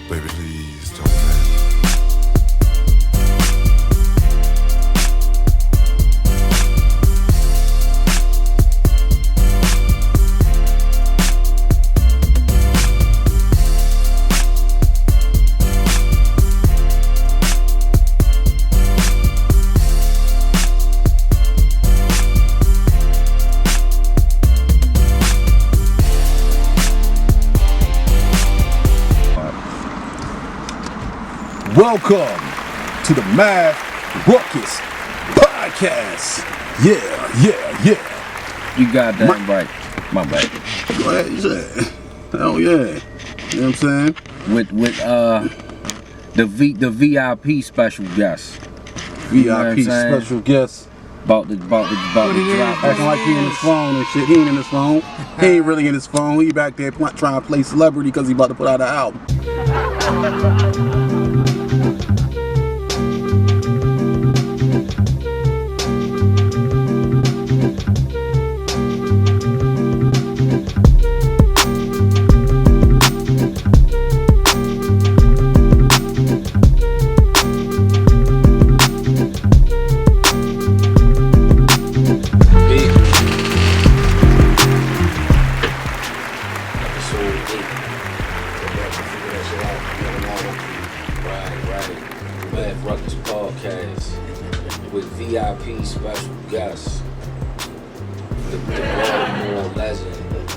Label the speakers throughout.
Speaker 1: Baby, please don't man.
Speaker 2: Welcome to the Matth, RuckuS podcast. Yeah.
Speaker 3: You got that right. My bad.
Speaker 2: Go ahead, you said. Hell yeah. You know what I'm saying?
Speaker 3: With the VIP special guest.
Speaker 2: VIP special guest.
Speaker 3: About the drop.
Speaker 2: Acting like he in his phone and shit. He ain't in his phone. He ain't really in his phone. He back there trying to play celebrity because he about to put out an album.
Speaker 3: Matth, RuckuS podcast with VIP special guest, the Baltimore legend,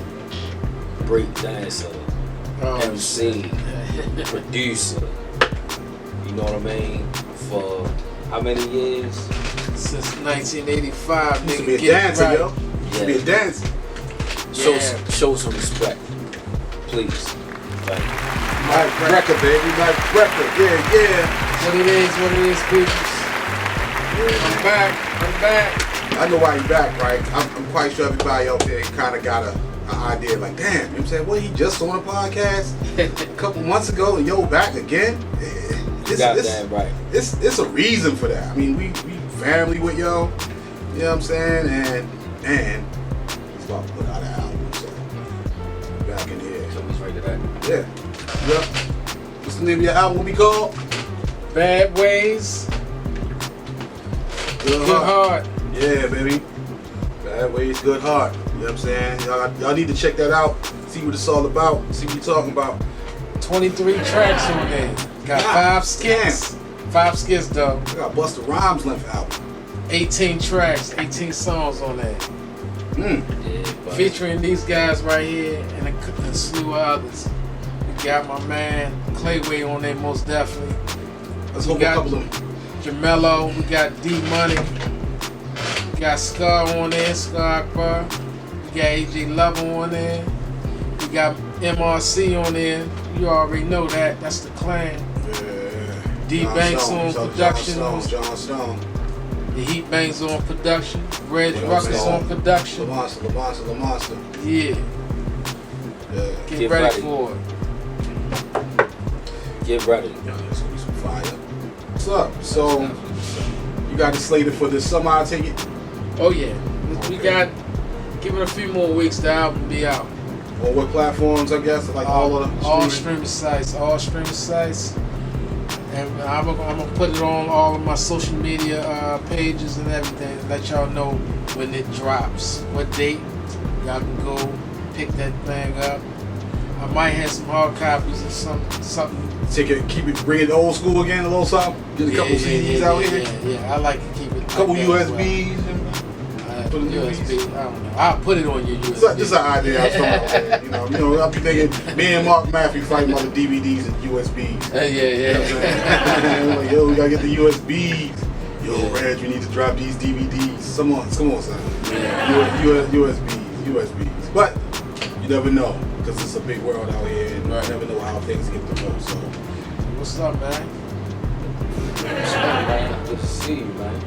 Speaker 3: break dancer, MC, producer. You know what I mean? For how many years?
Speaker 4: Since 1985,
Speaker 2: Used to
Speaker 4: nigga.
Speaker 2: be a
Speaker 4: Get
Speaker 2: dancer,
Speaker 4: right.
Speaker 2: yo. Used to be a dancer.
Speaker 3: Show some respect, please. Thank you.
Speaker 2: Wrecka, baby. Like Wrecka. Yeah.
Speaker 4: What it is, people. I'm back.
Speaker 2: I know why you back, right? I'm quite sure everybody out there kind of got an idea like, damn, you know what I'm saying? What, he just on a podcast a couple months ago and yo, back again? It's
Speaker 3: right.
Speaker 2: It's a reason for that. I mean, we family with yo, you know what I'm saying? And he's about to put out an album, so back in here.
Speaker 3: So he's right to that.
Speaker 2: Yeah. Yep. What's the name of your album? What we called?
Speaker 4: Bad Ways, Good Heart.
Speaker 2: Yeah, baby. Bad Ways, Good Heart. You know what I'm saying? Y'all need to check that out. See what it's all about. See what you're talking about.
Speaker 4: 23 tracks on there. Got 5 skits. 5 skits, though.
Speaker 2: I got Busta Rhymes length album.
Speaker 4: 18 tracks, 18 songs on there.
Speaker 3: Yeah,
Speaker 4: Featuring these guys right here and a slew of others. We got my man Clayway on there, most definitely.
Speaker 2: Let's
Speaker 4: We
Speaker 2: hope a
Speaker 4: got
Speaker 2: couple of them.
Speaker 4: Jamello, we got D Money, we got Scar on there, Scar Akbar, we got AJ Lover on there, we got MRC on there. You already know that. That's the clan.
Speaker 2: Yeah.
Speaker 4: D Banks on production.
Speaker 2: John Stone.
Speaker 4: The Heat Banks on production. Red
Speaker 2: John
Speaker 4: RuckuS
Speaker 2: Stone.
Speaker 4: on production.
Speaker 2: The Monster.
Speaker 4: Yeah,
Speaker 2: Yeah.
Speaker 4: get ready for it.
Speaker 3: Get ready.
Speaker 2: Yeah, there's gonna be some fire. What's up? So, you got it slated for this summer, I take it?
Speaker 4: Oh yeah, we
Speaker 2: Okay.
Speaker 4: got. Give it a few more weeks. The album be out.
Speaker 2: On what platforms, I guess? Like all of the
Speaker 4: streaming sites, and I'm gonna put it on all of my social media pages and everything. Let y'all know when it drops, what date. Y'all can go pick that thing up. I might have some hard copies or something.
Speaker 2: Take it, bring it old school again, a little something. Get a couple CDs out here.
Speaker 4: Yeah, I like to keep it.
Speaker 2: A couple
Speaker 4: like that as well.
Speaker 2: USBs. Put it in
Speaker 4: USB. I don't know. I'll put it on your USB.
Speaker 2: Just an idea I was throwing out there. You know, I'll be thinking, me and Mark Matthew fighting about the DVDs and USBs.
Speaker 4: Yeah.
Speaker 2: You know what I'm saying? Like, yo, we gotta get the USBs. Yo, Reg, we need to drop these DVDs. Come on, son. USBs. But you never know, because it's a big world out here, and you never know how things get to go. So,
Speaker 4: What's up, man?
Speaker 3: Good to see you, man.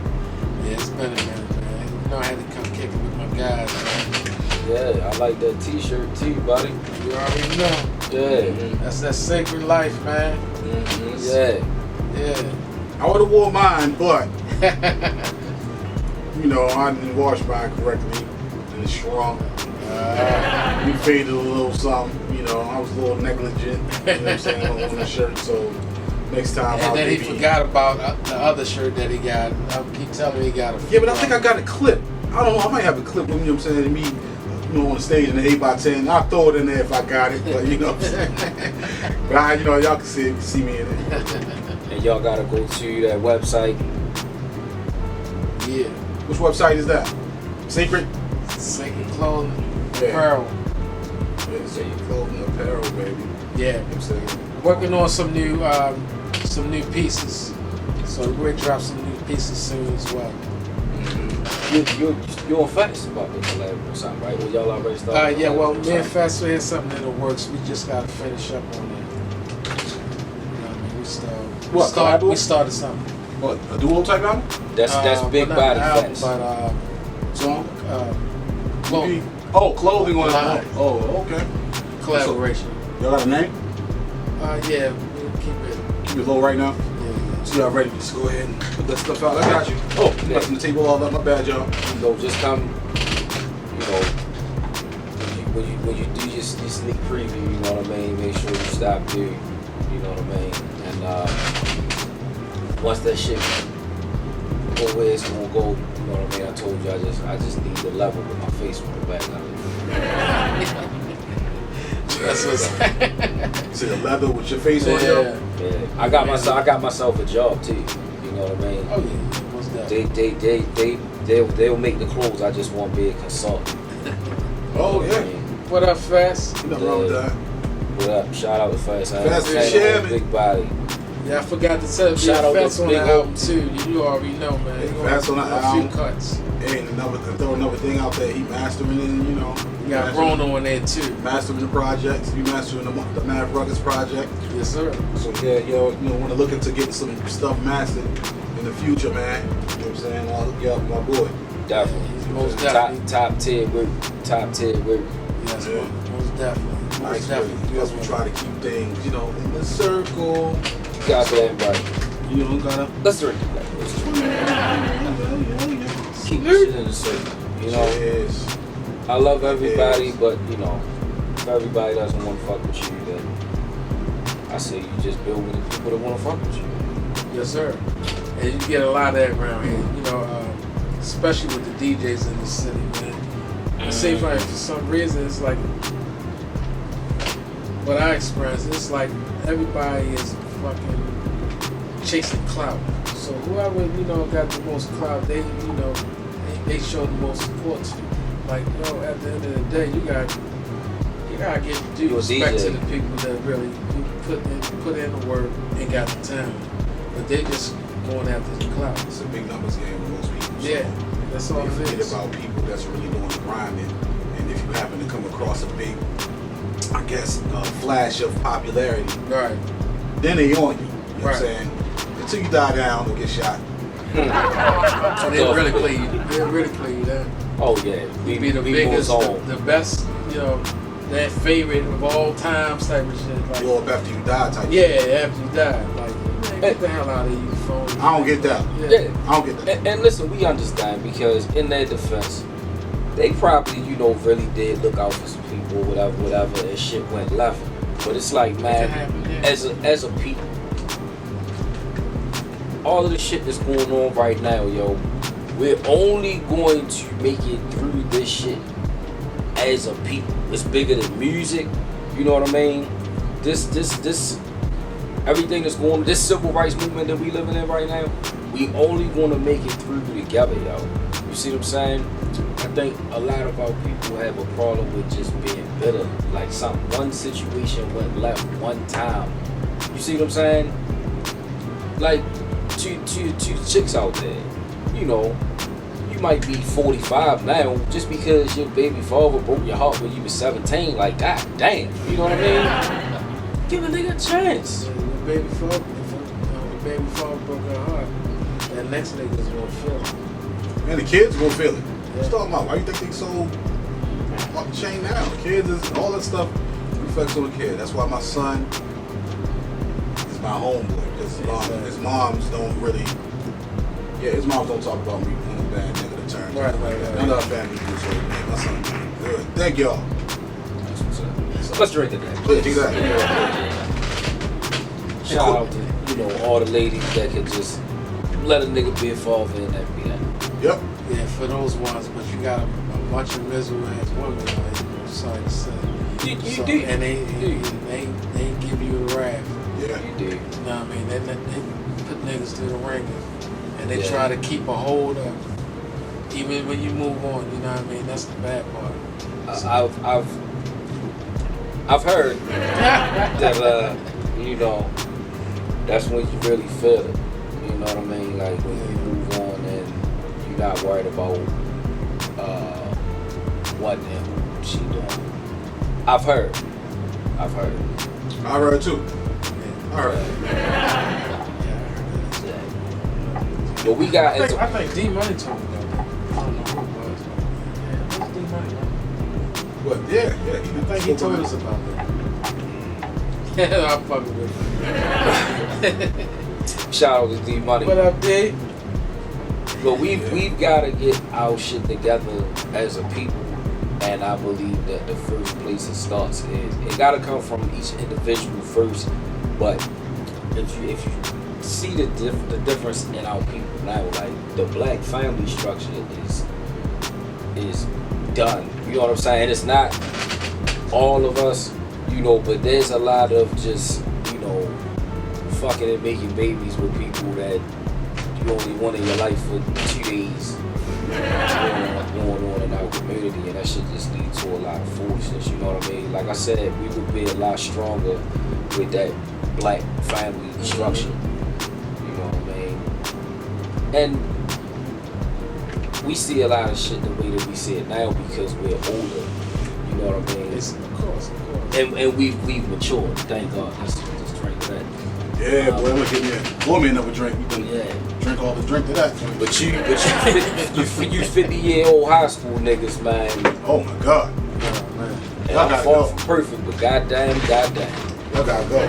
Speaker 4: Yeah, it's been a minute, man. You know I had to come kick it with my guys, man.
Speaker 3: Yeah, I like that t-shirt too, buddy.
Speaker 4: You already know.
Speaker 3: Yeah.
Speaker 4: That's that sacred life, man.
Speaker 3: Yeah.
Speaker 2: I would have wore mine, but you know, I didn't wash mine correctly, and it shrunk. We faded a little something, you know. I was a little negligent, you know what I'm saying, on the shirt. So next time
Speaker 4: And then he forgot about the other shirt that he got. I keep telling me he got a.
Speaker 2: Yeah, but I think I got a clip. I don't know. I might have a clip with me, you know what I'm saying, me, you know, on the stage in the 8x10. I'll throw it in there if I got it, but you know what I'm saying. But you know, y'all can see me in it.
Speaker 3: And y'all gotta go to that website.
Speaker 4: Yeah.
Speaker 2: Which website is that? Secret?
Speaker 4: Sacred Clothing Apparel.
Speaker 2: Yeah, Sacred Clothing Apparel, baby.
Speaker 4: Yeah.
Speaker 2: You know what I'm saying?
Speaker 4: Working on some new pieces. So we'll drop some new pieces soon as well.
Speaker 3: You on Fast about the collab or something, right? Well, y'all already started.
Speaker 4: Yeah, well, me and Fast has something in the works. We just gotta finish up on it. You know what I mean? We started something.
Speaker 2: What, a duo type album?
Speaker 3: That's big
Speaker 4: not
Speaker 3: body
Speaker 4: an album,
Speaker 3: Fast.
Speaker 4: but
Speaker 2: Song?
Speaker 4: clothing
Speaker 2: Clothing on
Speaker 4: Line.
Speaker 2: it. Oh, okay.
Speaker 4: collaboration.
Speaker 2: Y'all got a name?
Speaker 4: Yeah, we'll keep
Speaker 2: Keep it low right now.
Speaker 4: it.
Speaker 2: So y'all ready? Just go ahead and put that stuff out. I got you. Oh,
Speaker 3: Yeah.
Speaker 2: left the table all up. My bad, y'all.
Speaker 3: You know, just come. You know, when you do your sneak preview, you know what I mean. Make sure you stop there. You know what I mean. And once that shit go where it's gonna go, you know what I mean. I told you I just need the level with my face on the back of it.
Speaker 4: That's what's.
Speaker 2: See the leather with your face on it.
Speaker 3: Yeah, I got myself a job too. You know what I mean?
Speaker 4: Oh yeah, what's that?
Speaker 3: They'll make the clothes. I just want to be a consultant.
Speaker 2: Oh
Speaker 3: You know what I
Speaker 2: yeah.
Speaker 3: mean?
Speaker 4: What up, Fast?
Speaker 2: Nothing wrong with that.
Speaker 3: What up? Shout out to Fast.
Speaker 2: Fast
Speaker 4: and
Speaker 2: Chevy.
Speaker 3: Big body.
Speaker 4: Yeah, I forgot to tell you,
Speaker 3: Shout out
Speaker 4: Fast
Speaker 3: to
Speaker 4: on the
Speaker 3: Big
Speaker 4: album too. You already know, man.
Speaker 2: Yeah,
Speaker 4: You gonna
Speaker 2: Fast on the
Speaker 4: have a
Speaker 2: album.
Speaker 4: few cuts.
Speaker 2: And throw another thing out there. He mastering it, you know.
Speaker 4: You got Bruno on there too.
Speaker 2: Mastering the projects. You mastering the Matth RuckuS project.
Speaker 4: Yes, sir.
Speaker 2: So yeah, yo, you know, want to look into getting some stuff mastered in the future, man. You know what I'm saying? I'll hook you up with my boy.
Speaker 3: Definitely.
Speaker 4: He's most definitely.
Speaker 3: Top tier work. Top tier work.
Speaker 4: Yes,
Speaker 2: Yeah.
Speaker 4: most definitely. Most
Speaker 2: Nice,
Speaker 4: definitely.
Speaker 2: because we try to keep things, you know, in the circle.
Speaker 3: Goddamn right.
Speaker 2: You don't gotta
Speaker 3: Let's drink that. Keep shit in the circle. You know,
Speaker 2: Yes.
Speaker 3: I love everybody, but you know, if everybody doesn't want to fuck with you, then I say you just build with the people that want to fuck with you.
Speaker 4: Yes, sir. And you get a lot of that around here, you know, especially with the DJs in the city, man. I say for some reason, it's like what I experience. It's like everybody is fucking chasing clout. So whoever got the most clout, they they show the most support to. Like at the end of the day, you gotta give due
Speaker 3: You a
Speaker 4: respect
Speaker 3: DJ.
Speaker 4: to the people that really put in the work and got the talent. But they just going after the clout.
Speaker 2: It's a big numbers game with most people. So
Speaker 4: Yeah, that's all
Speaker 2: you
Speaker 4: it
Speaker 2: forget
Speaker 4: is.
Speaker 2: about people that's really doing the grinding. And if you happen to come across a big, I guess, flash of popularity,
Speaker 4: Right.
Speaker 2: then they on you. You know what
Speaker 4: Right.
Speaker 2: I'm saying? Until you die down or get shot.
Speaker 4: So they really play you. They really play you that.
Speaker 3: Oh yeah,
Speaker 4: You be the biggest, the best, that favorite of all times type of shit. Like,
Speaker 2: Blow up after you die type
Speaker 4: yeah,
Speaker 2: shit.
Speaker 4: after you die. Like, man, get the hell out of here, you phone.
Speaker 2: I don't get that.
Speaker 3: Yeah.
Speaker 2: I don't get that.
Speaker 3: And listen, we understand because in their defense, they probably, really did look out for some people, whatever, and shit went left. But it's like, man, as a people, all of the shit that's going on right now, yo, we're only going to make it through this shit as a people. It's bigger than music, you know what I mean? This everything that's going on, this civil rights movement that we living in right now, we only want to make it through together, yo. You see what I'm saying? I think a lot of our people have a problem with just being bitter. Like one situation went left one time. You see what I'm saying? Like two chicks out there, you might be 45 now just because your baby father broke your heart when you was 17. Like, god damn, you know what I mean? Give a nigga a chance.
Speaker 4: The baby father broke her heart. That next nigga's gonna feel it.
Speaker 2: And the kids gonna feel it.
Speaker 4: Yeah.
Speaker 2: What's talking about? Why you think they so off the chain now? The kids is all that stuff reflects on the kid. That's why my son is my homeboy because his moms don't really. Yeah, his moms don't talk about me in a bad negative term. parents.
Speaker 4: Right.
Speaker 2: None of our family do, so man, my son doing good. Thank y'all.
Speaker 3: That's what's up. So let's drink to that.
Speaker 2: Exactly.
Speaker 3: Shout out to, all the ladies that can just let a nigga be a father and that be that.
Speaker 2: Yep.
Speaker 4: Yeah, for those ones, but you got a bunch of miserable ass women, sorry to say.
Speaker 3: You
Speaker 4: So,
Speaker 3: do.
Speaker 4: and they give you the wrath.
Speaker 2: Yeah.
Speaker 3: You do.
Speaker 4: You know what I mean? They put niggas through the ringer, and they
Speaker 3: Yeah.
Speaker 4: try to keep a hold of, even when you move on. You know what I mean? That's the bad part.
Speaker 3: I've heard that that's when you really feel it. You know what I mean? Like when you move on and you're not worried about what and she doing. I've heard.
Speaker 2: I heard too.
Speaker 4: Yeah.
Speaker 2: I heard.
Speaker 4: Yeah.
Speaker 3: But we got
Speaker 4: I think D Money told me about that. I don't know who it was. Yeah, it was D Money.
Speaker 2: But yeah.
Speaker 4: I think he told us about that. Yeah, I'm fucking with you.
Speaker 3: shout out to D Money.
Speaker 4: What up, D?
Speaker 3: But we've got to get our shit together as a people, and I believe that the first place it starts is it got to come from each individual first. But if you see the difference in our people now, like the black family structure is done. You know what I'm saying? It's not all of us, but there's a lot of just fucking and making babies with people that you only want in your life for 2 days going on in our community, and that shit just leads to a lot of foolishness. You know what I mean? Like I said, we would be a lot stronger with that black family structure. You know what I mean? And we see a lot of shit the way that we see it now because we're older. You know what I mean?
Speaker 4: Of course.
Speaker 3: And we've matured. Thank God. Let's just drink that.
Speaker 2: Yeah, boy, I'm gonna give me pour me another drink. You can
Speaker 3: Yeah.
Speaker 2: drink all the drink to that.
Speaker 3: But you 50-year-old high school niggas, man.
Speaker 2: Oh my God.
Speaker 4: Oh, man.
Speaker 3: And
Speaker 2: Y'all
Speaker 3: I'm
Speaker 2: gotta
Speaker 3: far
Speaker 2: go.
Speaker 3: from perfect, but goddamn.
Speaker 2: Y'all gotta go.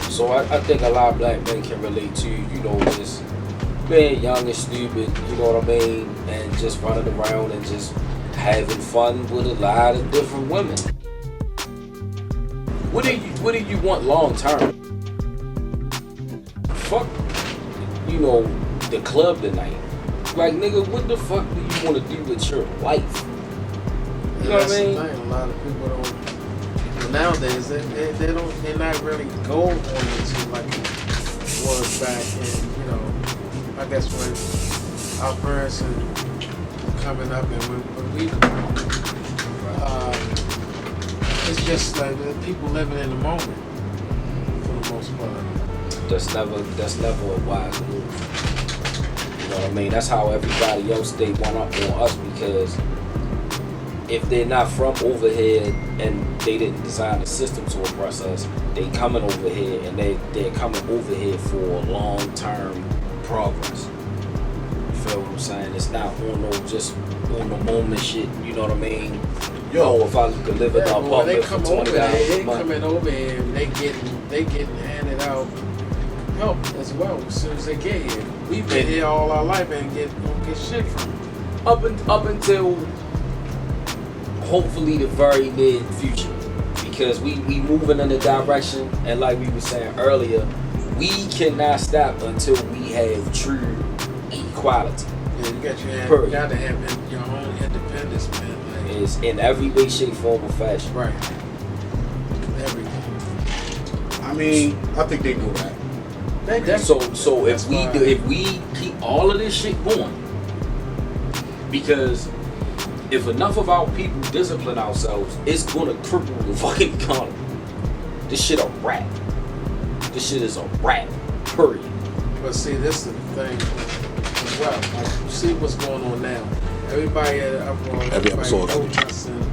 Speaker 3: So I think a lot of black men can relate to, just being young and stupid, you know what I mean? And just running around and just having fun with a lot of different women. What do you want long term? Fuck, the club tonight. Like, nigga, what the fuck do you want to do with your wife? You know what I mean?
Speaker 4: That's the thing. A lot of people don't. Nowadays, they're not really goal oriented like it was back in, I guess when our parents were coming up and when we it's just like people living in the moment for the most part.
Speaker 3: That's never a wise move. You know what I mean? That's how everybody else they one up on us, because if they're not from over here and they didn't design a system to oppress us, they coming over here and they're coming over here for long-term progress. You feel what I'm saying? It's not just on the moment shit, you know what I mean? Yo, if I could live in an apartment for $20
Speaker 4: they
Speaker 3: a month.
Speaker 4: coming over here and they getting handed out help as well as soon as they get here. We've been here all our life and don't get shit from it.
Speaker 3: Up until hopefully the very near future, because we moving in a direction, and like we were saying earlier, we cannot stop until we have true equality.
Speaker 4: Yeah, you got to have your own independence, man. Like,
Speaker 3: It's in every way, shape, form, or fashion.
Speaker 4: right. Everything.
Speaker 2: I mean, I think they know that.
Speaker 3: So if we keep all of this shit going, because if enough of our people discipline ourselves, it's gonna cripple the fucking economy. This shit a wrap. This shit is a wrap. Period.
Speaker 4: But see, this is the thing as well. Like, you see what's going on now. Everybody
Speaker 2: episode.
Speaker 4: protesting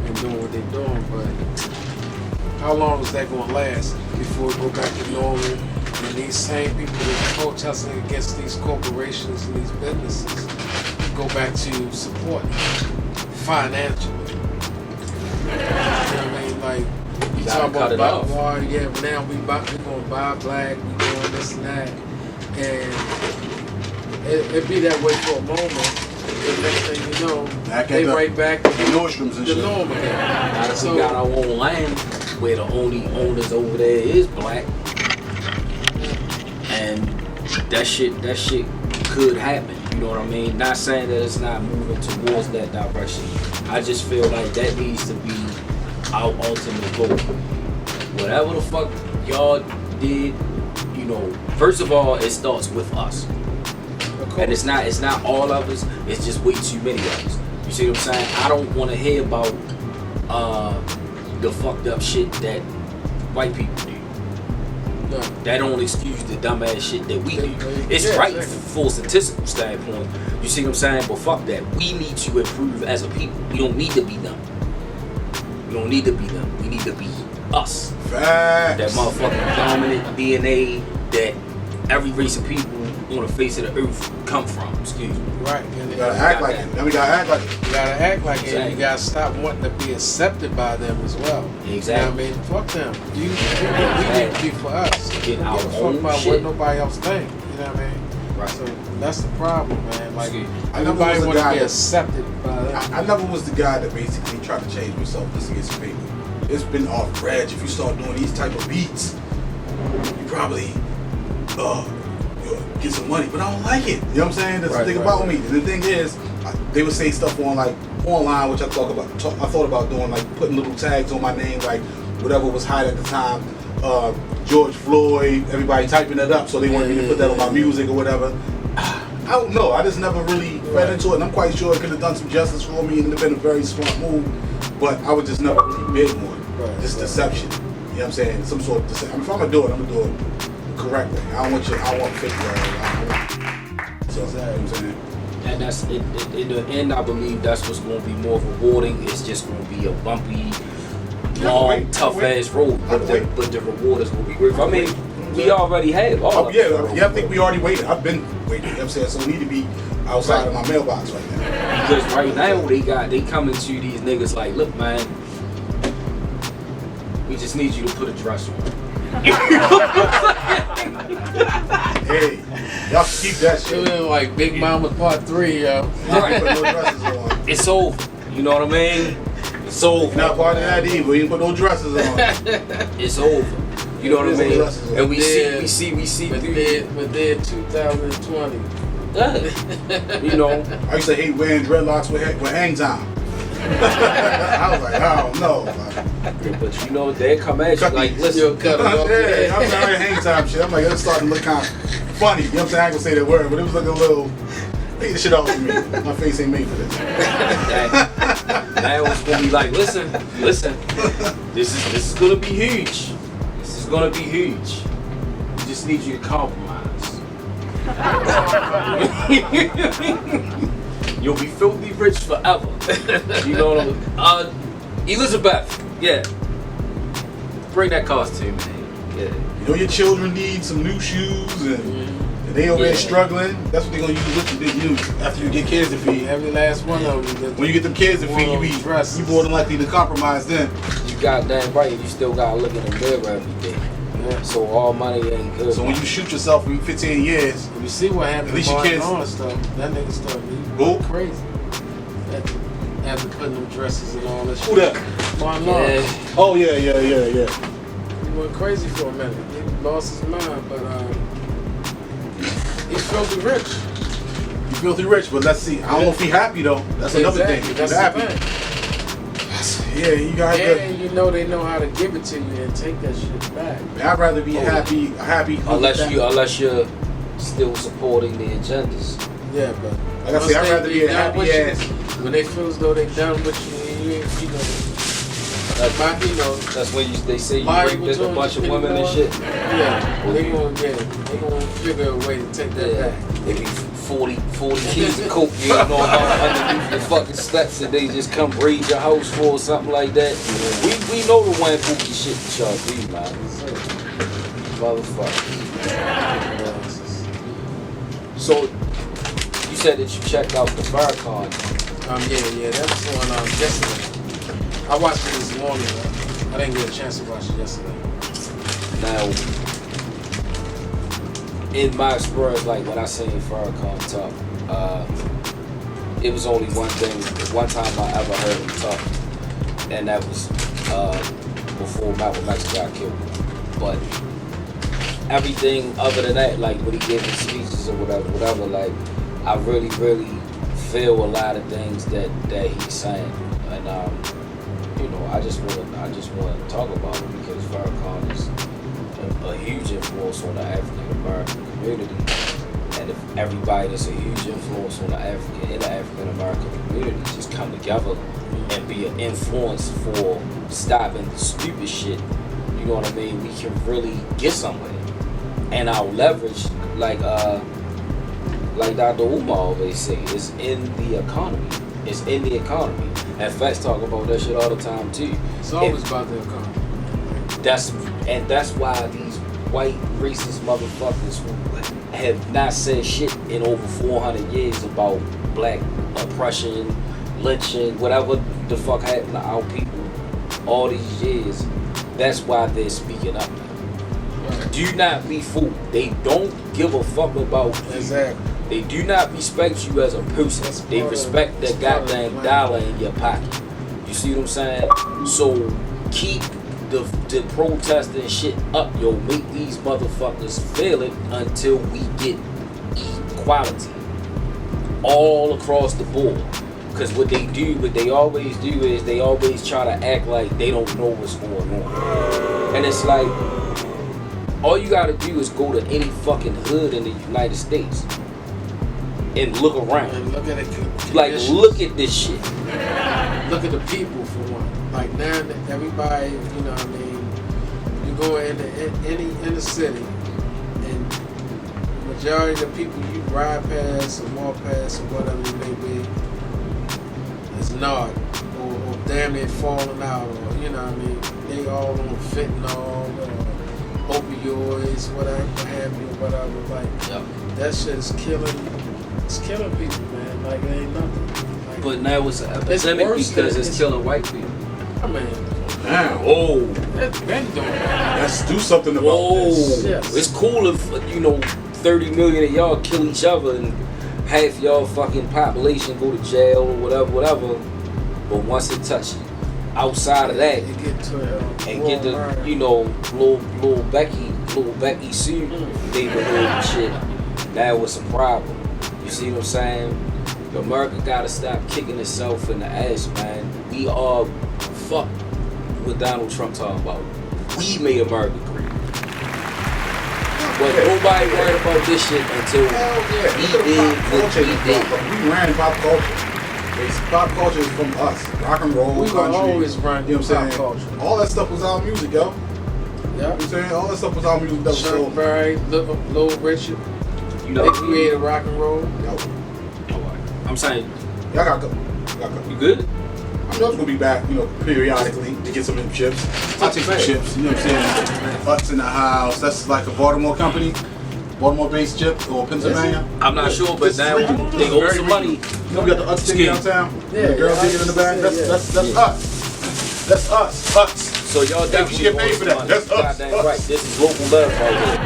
Speaker 4: and doing what they're doing, but how long is that going to last before we go back to normal? And these same people that are protesting against these corporations and these businesses go back to supporting financially. You know what I mean? Like,
Speaker 3: You
Speaker 4: talk
Speaker 3: gotta cut it off.
Speaker 4: Well, yeah, now we gonna buy black, we doing this and that, and it be that way for a moment. The next thing you know, they right back to the
Speaker 2: Nordstroms and shit.
Speaker 4: norm again.
Speaker 3: Now that we got our own land, where the only owners over there is black, and that shit could happen. You know what I mean? Not saying that it's not moving towards that direction. I just feel like that needs to be our ultimate goal. Whatever the fuck y'all did, you know, first of all, it starts with us. And it's not all of us, it's just way too many of us. You see what I'm saying? I don't want to hear about the fucked up shit that white people do. No. That don't excuse the dumbass shit that we do. It's right from a statistical standpoint. You see what I'm saying? But fuck that. We need to improve as a people. We don't need to be them. We don't need to be them. We need to be us.
Speaker 2: Facts.
Speaker 3: That motherfucking dominant DNA that every race of people on the face of the earth come from. Excuse me.
Speaker 4: Right.
Speaker 2: You gotta act like it. Then we gotta act like it.
Speaker 4: You gotta act like it. And you gotta stop wanting to be accepted by them as well.
Speaker 3: Exactly.
Speaker 4: You know what I mean? Fuck them. We need to be for us.
Speaker 3: Get our
Speaker 4: fuck
Speaker 3: own
Speaker 4: about
Speaker 3: shit.
Speaker 4: what nobody else think. You know what I mean?
Speaker 3: Right.
Speaker 4: So that's the problem, man. Like
Speaker 2: I
Speaker 4: nobody
Speaker 2: never was
Speaker 4: want
Speaker 2: the
Speaker 4: to
Speaker 2: guy
Speaker 4: be
Speaker 2: that-
Speaker 4: accepted by them.
Speaker 2: I never was the guy that basically tried to change myself just to get some paper. It's been off reg. If you start doing these type of beats, you probably you'll get some money. But I don't like it. You know what I'm saying? That's the thing about me. And the thing is, they would say stuff on like online, which I thought about doing, like putting little tags on my name, like whatever was hot at the time. George Floyd, everybody typing it up, so they wanted me to put that on my music or whatever. I don't know. I just never really fed into it, and I'm quite sure it could have done some justice for me, and it'd have been a very smart move. But I would just never really bid on it. Just deception. You know what I'm saying? Some sort of deception. I mean, if I'm gonna do it, I'm gonna do it correctly. I don't want 50. So, you know what I'm saying?
Speaker 3: And that's it, in the end, I believe that's what's going to be more rewarding. It's just going to be a bumpy, long, tough ass road, but the reward is going to be great. I mean, we already have all of it.
Speaker 2: I think we already waited. I've been waiting. You know what I'm saying? So we need to be outside of my mailbox right now.
Speaker 3: Because right now they coming to these niggas like, look, man, we just need you to put a dress on.
Speaker 2: Hey, y'all keep that shit.
Speaker 4: Like Big Mama Part 3, yo.
Speaker 2: Right. Put no dresses on.
Speaker 3: It's over. You know what I mean? It's over.
Speaker 2: Not part of that either. We didn't put no dresses on.
Speaker 3: It's over. You know what I mean? And we see.
Speaker 4: But then 2020.
Speaker 3: You know.
Speaker 2: I used to hate wearing dreadlocks with hang time. I was like, I don't know.
Speaker 3: But you know, they come at you like, listen,
Speaker 4: cut it off.
Speaker 2: Yeah, I'm sorry, hang time shit. I'm like, it's starting to look kind of funny. You know what I'm saying? I ain't gonna say that word, but it was like a little. Take the shit off of me. My face ain't made for this.
Speaker 3: That was gonna be like, listen. This is gonna be huge. This is gonna be huge. We just need you to compromise. You'll be filthy rich forever. You know what I mean? Elizabeth, yeah. Bring that costume, man. Yeah.
Speaker 2: You know your children need some new shoes and they over there struggling. That's what they're gonna use with you after you get kids to feed.
Speaker 4: Every last one of them.
Speaker 2: When you get them kids to feed, you more than likely to compromise them.
Speaker 3: You goddamn right. You still gotta look in the mirror every day. Yeah. So all money ain't good.
Speaker 2: So when you shoot yourself in 15 years,
Speaker 4: you see what happened.
Speaker 2: At least your kids.
Speaker 4: Stuff. That nigga started
Speaker 2: going
Speaker 4: crazy. After putting them dresses and all that shit.
Speaker 2: Who that?
Speaker 3: Yeah.
Speaker 2: Oh yeah.
Speaker 4: He went crazy for a minute. He lost his mind, but he's filthy rich.
Speaker 2: He's filthy rich, but let's see. I don't know if he's happy though. That's another thing. If he's happy. Yeah, you got
Speaker 4: and you know they know how to give it to you and take that shit back.
Speaker 2: I'd rather be happy.
Speaker 3: Unless you're still supporting the agendas.
Speaker 4: Yeah, but
Speaker 2: like I say, I'd rather be a happy ass.
Speaker 4: When they feel as though they done with you
Speaker 3: that's when they say you raped a bunch of women and shit.
Speaker 4: Yeah, they gonna figure a way to take that back.
Speaker 3: They be 40 keys of coke, you know, underneath the fucking steps, and they just come raid your house for or something like that. We know the one bookie shit that y'all do, man. Motherfuckers. So you said that you checked out the Farrakhan.
Speaker 4: Yeah, that was on yesterday. I watched it this morning. I didn't get a chance to watch it yesterday.
Speaker 3: Now, in my experience, like when I seen Farrakhan talk, it was only one time I ever heard him talk, and that was before Malcolm X got killed. But everything other than that, like when he gave his speeches or whatever, like I really feel a lot of things that he's saying, and you know, I just want to talk about it because Farrakhan is a huge influence on the African American community, and if everybody that's a huge influence on the African American community just come together and be an influence for stopping the stupid shit, you know what I mean? We can really get somewhere, and our leverage, like Dr. Umar always say, is in the economy. It's in the economy. And Fats talk about that shit all the time too.
Speaker 4: It's always about the economy.
Speaker 3: That's why these white racist motherfuckers who have not said shit in over 400 years about black oppression, lynching, whatever the fuck happened to our people all these years. That's why they're speaking up now. Right. Do not be fooled. They don't give a fuck about you.
Speaker 4: Exactly.
Speaker 3: They do not respect you as a person. They respect that goddamn dollar in your pocket. You see what I'm saying? So keep the protesting shit up, yo. Make these motherfuckers feel it until we get equality all across the board. Because what they always do is they always try to act like they don't know what's going on. And it's like, all you gotta do is go to any fucking hood in the United States and look around.
Speaker 4: And look at it.
Speaker 3: Like, look at this shit.
Speaker 4: Look at the people for one. Like now, everybody, you know what I mean, you go into any inner city, and the majority of the people you ride past or walk past or whatever it may be is not, or damn near falling out, or you know what I mean, they all on fentanyl or opioids, whatever have you, whatever. Like that shit is killing. It's killing people, man. Like it ain't nothing. Like,
Speaker 3: but now it's an epidemic because it's killing white people.
Speaker 4: I mean,
Speaker 2: Damn.
Speaker 4: oh, that's been doing that.
Speaker 2: Let's do something about this.
Speaker 4: Yes.
Speaker 3: It's cool if 30 million of y'all kill each other and half y'all fucking population go to jail or whatever. But once it touches outside of that,
Speaker 4: you get to
Speaker 3: and get the little Becky Sue neighborhood and shit, that was a problem. You see what I'm saying? America gotta stop kicking itself in the ass, man. We are fucked what Donald Trump talking about. We made America great. But nobody worried about this shit until we did what we did.
Speaker 2: We ran pop culture. Pop culture is from us. Rock and roll,
Speaker 4: we
Speaker 2: country.
Speaker 4: Always run,
Speaker 2: you know what I'm saying?
Speaker 4: culture.
Speaker 2: All that stuff was our music, yo.
Speaker 4: Yeah.
Speaker 2: You know what I'm saying? All that stuff was our music. That was
Speaker 4: Chuck Berry, Little Richard.
Speaker 3: You
Speaker 4: They created rock and roll.
Speaker 2: Yo.
Speaker 3: I'm saying,
Speaker 2: Y'all gotta go.
Speaker 3: you good?
Speaker 2: I know it's gonna be back, periodically to get some of them chips. I'll take some chips, you know what I'm saying? Butts in the house. That's like a Baltimore company, Baltimore-based chip or Pennsylvania.
Speaker 3: I'm not sure, but now they owe some money.
Speaker 2: We got the Utz thing downtown.
Speaker 4: Yeah,
Speaker 2: the girl digging in the back. That's us. That's us.
Speaker 3: So y'all definitely
Speaker 2: get paid for that. That's us.
Speaker 3: Goddamn right. This is local love right here.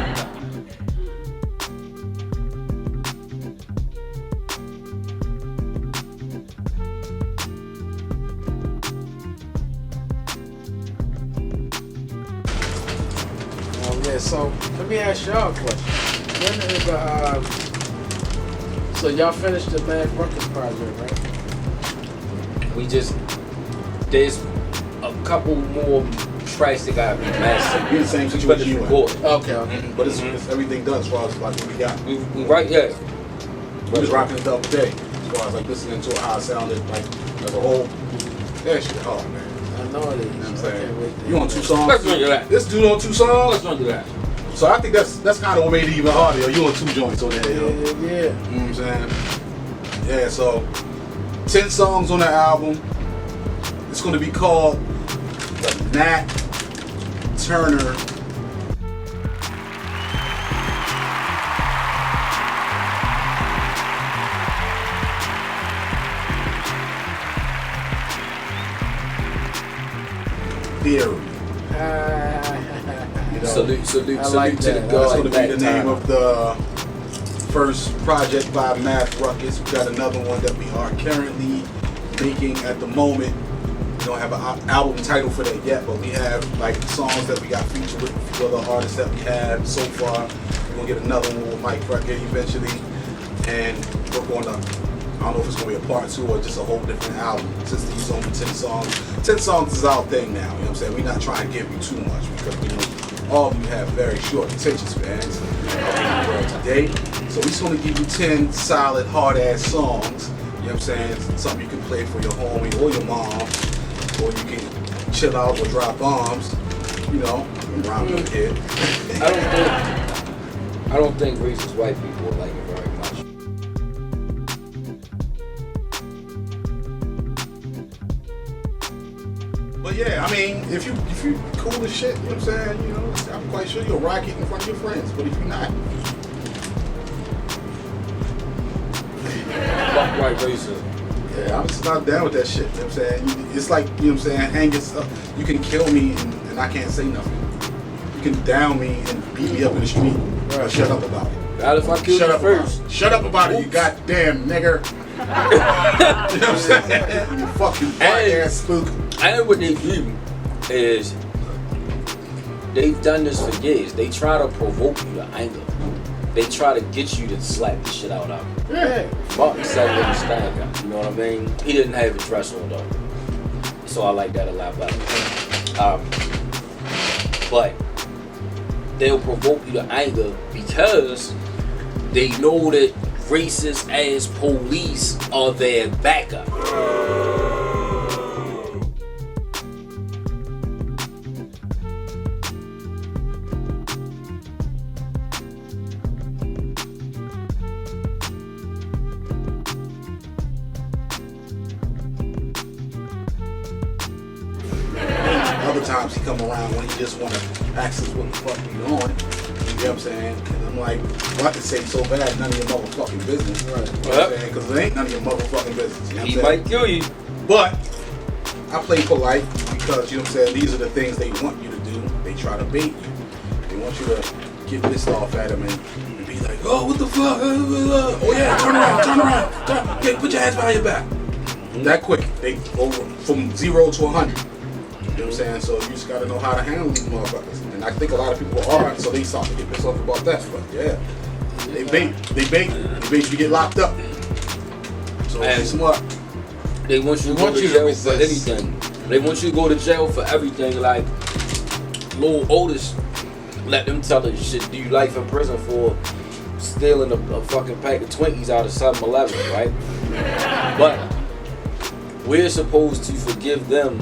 Speaker 4: So let me ask y'all a question. So y'all finished the last RuckuS project, right?
Speaker 3: There's a couple more tracks that gotta be mastered.
Speaker 2: We're in the same situation you in.
Speaker 4: Okay.
Speaker 2: But it's everything done as far as like what we got.
Speaker 3: We right here.
Speaker 2: We was rocking it the other day as far as like listening to how it sounded like as a whole. That shit hard, man.
Speaker 4: I know it is.
Speaker 2: You know what I'm saying?
Speaker 4: wait
Speaker 2: You on 2 songs?
Speaker 3: Let's run to that.
Speaker 2: This dude on 2 songs?
Speaker 3: Let's run to that.
Speaker 2: So I think that's kind of what made it even harder. Yo. You on 2 joints on there, yo.
Speaker 4: Yeah.
Speaker 2: You know what I'm saying? Yeah, so 10 songs on the album. It's gonna be called the Nat Turner Theory.
Speaker 3: Salute
Speaker 4: I
Speaker 3: to
Speaker 4: like
Speaker 3: the
Speaker 4: that.
Speaker 3: God.
Speaker 2: That's going to be the name
Speaker 3: Turner.
Speaker 2: of the first project by Matth, RuckuS. We got another one that we are currently making at the moment. We don't have an album title for that yet, but we have like songs that we got featured with a few other artists that we have so far. We're going to get another one with Mike Wrecka eventually. And we're going to, I don't know if it's going to be a part 2 or just a whole different album. Since these only 10 songs. 10 songs is our thing now, you know what I'm saying? We're not trying to give you too much because we know all of you have very short attention spans today. So we're just going to give you 10 solid, hard-ass songs. You know what I'm saying? Something you can play for your homie or your mom. Or you can chill out or drop bombs. You know, around your kid.
Speaker 3: I don't think racist white people like it very much.
Speaker 2: But yeah, I mean, if you cool as shit, you know what I'm saying? You know, I'm quite sure you'll rock it in front of your friends. But if you're not,
Speaker 3: Fuck white racism.
Speaker 2: yeah, I'm just not down with that shit. You know what I'm saying? It's like, you know what I'm saying, hanging stuff. You can kill me and I can't say nothing. You can down me and beat me up in the street. Right. Shut up about it.
Speaker 3: Not if I kill you first.
Speaker 2: Shut up about it, you goddamn nigger. You know what I'm saying? You fucking black ass spook.
Speaker 3: And what they do is they've done this for years. They try to provoke you to anger. They try to get you to slap the shit out of you.
Speaker 2: Yeah.
Speaker 3: Martin said with his stand up, you know what I mean? He didn't have a dress on though. So I like that a lot better. But they'll provoke you to anger because they know that racist ass police are their backup.
Speaker 2: Other times he come around when he just want to ask us what the fuck we doing. You know what I'm saying? And I'm like, well, I can say so bad, none of your motherfucking business. Right. You know what I'm saying? Because it ain't none of your motherfucking business. You know what I'm
Speaker 3: He
Speaker 2: saying?
Speaker 3: might kill you.
Speaker 2: But I play polite because, you know what I'm saying, these are the things they want you to do. They try to bait you. They want you to get pissed off at them and be like, oh, what the fuck? Oh yeah, turn around. Okay, put your hands behind your back. That quick. They go from 0 to 100. You know what I'm saying? So you just gotta know how to handle these motherfuckers. And I think a lot of people are, so they start to get pissed off about that. But yeah, they bait you to get locked up. So
Speaker 3: And
Speaker 2: be smart.
Speaker 3: They want you to go to jail for anything. They want you to go to jail for everything. Like Lil Otis, let them tell us should do life in prison for stealing a fucking pack of Twinkies out of 7-Eleven, right? But we're supposed to forgive them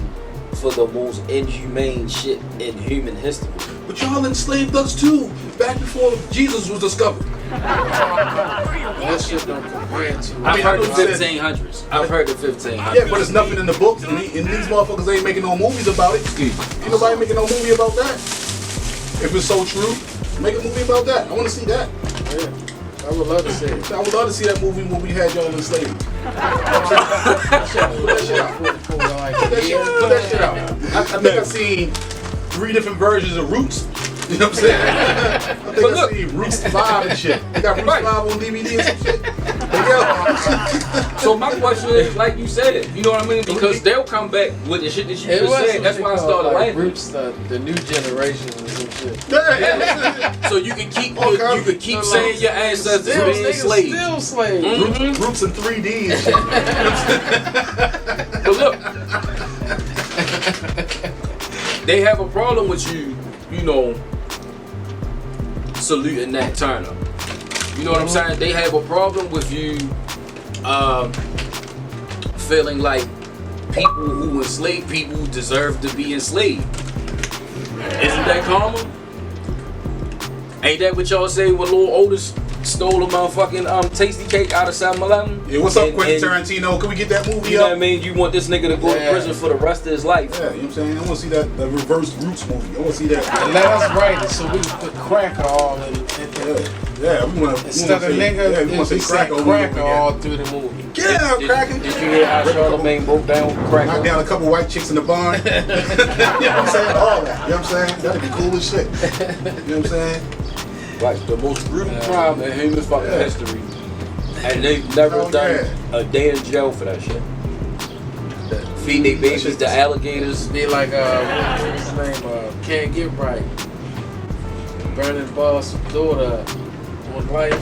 Speaker 3: for the most inhumane shit in human history.
Speaker 2: But y'all enslaved us too, back before Jesus was discovered.
Speaker 4: That shit don't compare to.
Speaker 3: I've heard the
Speaker 2: I know
Speaker 3: 1500s. I've heard the 1500s.
Speaker 2: Yeah, but it's nothing in the books, and these motherfuckers ain't making no movies about it. Ain't nobody making no movie about that. If it's so true, make a movie about that. I want to see that.
Speaker 4: Yeah, I would love to see it.
Speaker 2: I would love to see that movie when we had y'all enslaved. Put that shit out. Put that shit out. I think I've seen 3 different versions of Roots. You know what I'm saying? I think I've seen Roots 5 and shit. They got Roots 5 on DVD and some shit.
Speaker 3: So my question is, like you said, you know what I mean? Because they'll come back with the shit that you just said. That's why I started laughing.
Speaker 4: Roots, the new generation and some shit.
Speaker 3: So you can keep saying your ancestors were being slaves.
Speaker 4: Still slaves.
Speaker 3: Mm-hmm.
Speaker 2: Roots in 3D and shit.
Speaker 3: But look, they have a problem with you, you know, saluting Nat Turner. You know what I'm saying? They have a problem with you feeling like people who enslave people deserve to be enslaved. Isn't that karma? Ain't that what y'all say when Lil Otis stole a motherfucking tasty cake out of 7-Eleven?
Speaker 2: Yeah, what's up, Quentin Tarantino? Can we get that movie
Speaker 3: You know
Speaker 2: up?
Speaker 3: what I mean? You want this nigga to go to prison for the rest of his life.
Speaker 2: Yeah, you know what I'm saying? I want to see that reverse Roots movie. I want to see that.
Speaker 4: And let us write it so we can put crack all in
Speaker 2: Yeah, we want to
Speaker 4: Instead of nigga,
Speaker 2: we want to say
Speaker 4: cracker all through the movie.
Speaker 2: Get out, cracker.
Speaker 3: Did you hear how Charlamagne broke down cracker?
Speaker 2: Knock down a couple white chicks in the barn. You know what I'm saying? All that. You know what I'm saying? That'd be cool as shit. You know what I'm saying?
Speaker 3: Like the most brutal crime in human fucking history. And they've never done a day in jail for that shit. Feeding their babies to alligators.
Speaker 4: Be like, what's his name? Can't Get Right. Burning boss daughter on life.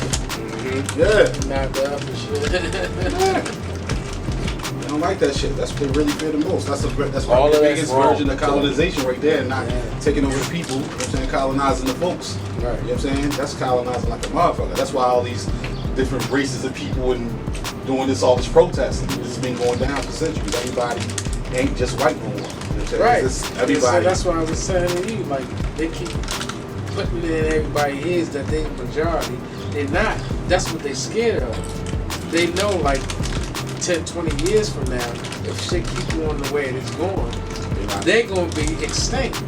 Speaker 4: Knocked her up and shit.
Speaker 2: I don't like that shit. That's what they really fear the most. That's probably
Speaker 3: All
Speaker 2: the
Speaker 3: of
Speaker 2: biggest
Speaker 3: that's
Speaker 2: version of colonization right there. Not taking over the people, you know what I'm saying, colonizing the folks.
Speaker 4: Right.
Speaker 2: You know what I'm saying? That's colonizing like a motherfucker. That's why all these different races of people and doing all this protesting. This has been going down for centuries. Everybody ain't just white no more. You know what I'm saying?
Speaker 4: Right.
Speaker 2: Everybody.
Speaker 4: So that's why I was saying to you, like, they keep putting it in everybody's heads that they the majority. They're not. That's what they scared of. They know, like, 10, 20 years from now, if shit keep going the way it's going, they're going to be extinct.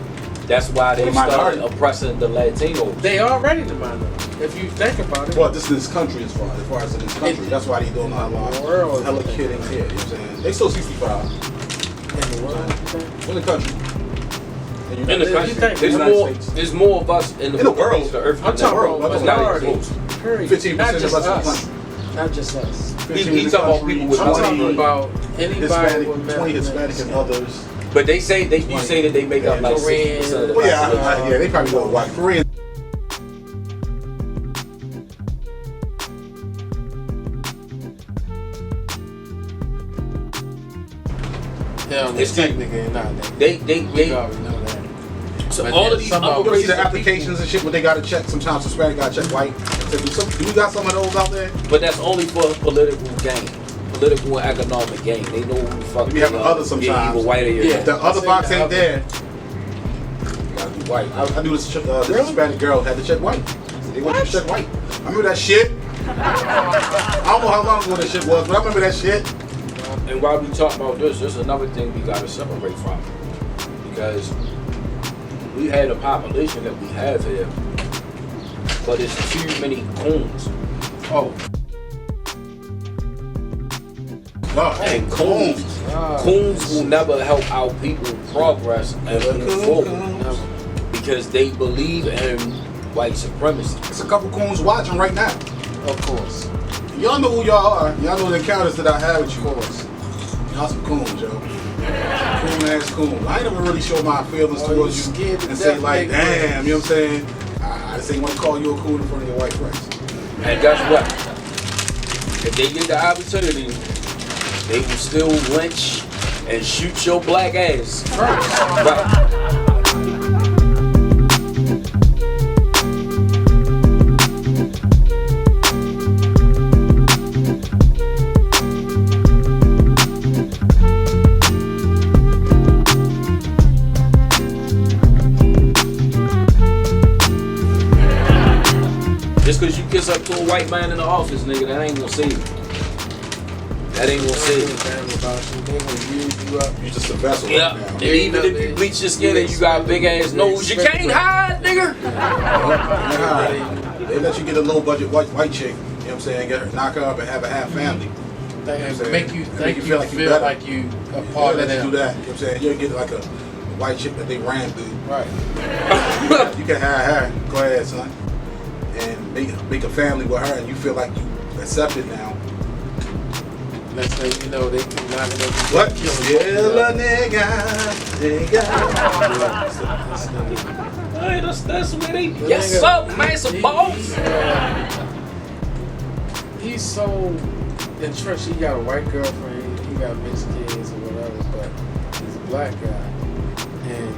Speaker 3: That's why they started oppressing the Latinos.
Speaker 4: They already the minority, if you think about it.
Speaker 2: Well, this is this country as far as in this country. That's why they doing a lot of hella kidding here. You know what I'm saying? They still 65.
Speaker 4: In the world?
Speaker 2: In the country.
Speaker 3: In the country. There's more of us in the
Speaker 2: world.
Speaker 3: The earth.
Speaker 4: I'm talking about minority.
Speaker 2: 15%
Speaker 4: Not
Speaker 2: of
Speaker 4: just
Speaker 2: us.
Speaker 4: us. Not just us.
Speaker 3: He's talking about people with
Speaker 4: I'm talking about anybody
Speaker 2: Hispanic,
Speaker 4: with
Speaker 2: 20 Hispanic and others.
Speaker 3: But they say you say that they make up like 60% of the
Speaker 2: Well, yeah, they probably go white. Korean.
Speaker 4: Yeah,
Speaker 3: It's
Speaker 4: technically not that.
Speaker 3: They
Speaker 4: We already know that.
Speaker 3: so
Speaker 4: But
Speaker 3: all
Speaker 4: yeah,
Speaker 3: of these
Speaker 4: somehow
Speaker 3: other
Speaker 2: You see
Speaker 3: races
Speaker 2: the applications and shit when they gotta check. Sometimes Hispanic gotta check white. Do we got some of those out there?
Speaker 3: but that's only for political gain. Political and economic gain. They know who the fuck
Speaker 2: We have the other sometimes.
Speaker 3: Yeah, either white or
Speaker 4: Yeah.
Speaker 2: If the other
Speaker 4: Say
Speaker 2: box
Speaker 4: the
Speaker 2: ain't
Speaker 4: other.
Speaker 2: there, you gotta be white. I knew this Hispanic girl had to check white. So they want you to check white. I remember that shit. I don't know how long ago that shit was, but I remember that shit.
Speaker 3: And while we talk about this, there's another thing we gotta separate from. Because we had a population that we have here, but it's too many coons.
Speaker 4: Oh.
Speaker 3: And coons will never help our people progress and move forward because they believe in white supremacy.
Speaker 2: There's a couple coons watching right now.
Speaker 4: Of course.
Speaker 2: Y'all know who y'all are. Y'all know the encounters that I had with you. Of course. Y'all some coons, yo. Coon ass coon. I ain't never really show my feelings towards you and say like, damn, you know what I'm saying? I just ain't want to call you a coon in front of your white friends.
Speaker 3: And guess what? If they get the opportunity, they will still lynch and shoot your black ass first. Right. Just because you kiss up to a white man in the office, nigga, that ain't gonna save you. That ain't gonna save you.
Speaker 4: They gonna use you up.
Speaker 2: You just a vessel.
Speaker 3: Yeah.
Speaker 2: Right now.
Speaker 3: And even if you bleach your skin and you got a big ass nose, you can't hide, nigga.
Speaker 2: They let you get a low budget white chick, you know what I'm saying, get her, knock her up and have a half family.
Speaker 4: Make you think you feel like you a
Speaker 2: Yeah,
Speaker 4: part of
Speaker 2: let you
Speaker 4: them.
Speaker 2: do that, you know what I'm saying? You get like a white chick that they ran through.
Speaker 4: Right.
Speaker 2: You can have her, go ahead, son, and make a family with her, and you feel like you accepted now.
Speaker 4: Next thing you know, they can knock it up.
Speaker 2: What? Still a nigga.
Speaker 3: Hey, that's where they. Yes, sir, massive balls.
Speaker 4: He's so entrenched. He got a white girlfriend. He got mixed kids or whatever, but he's a black guy, and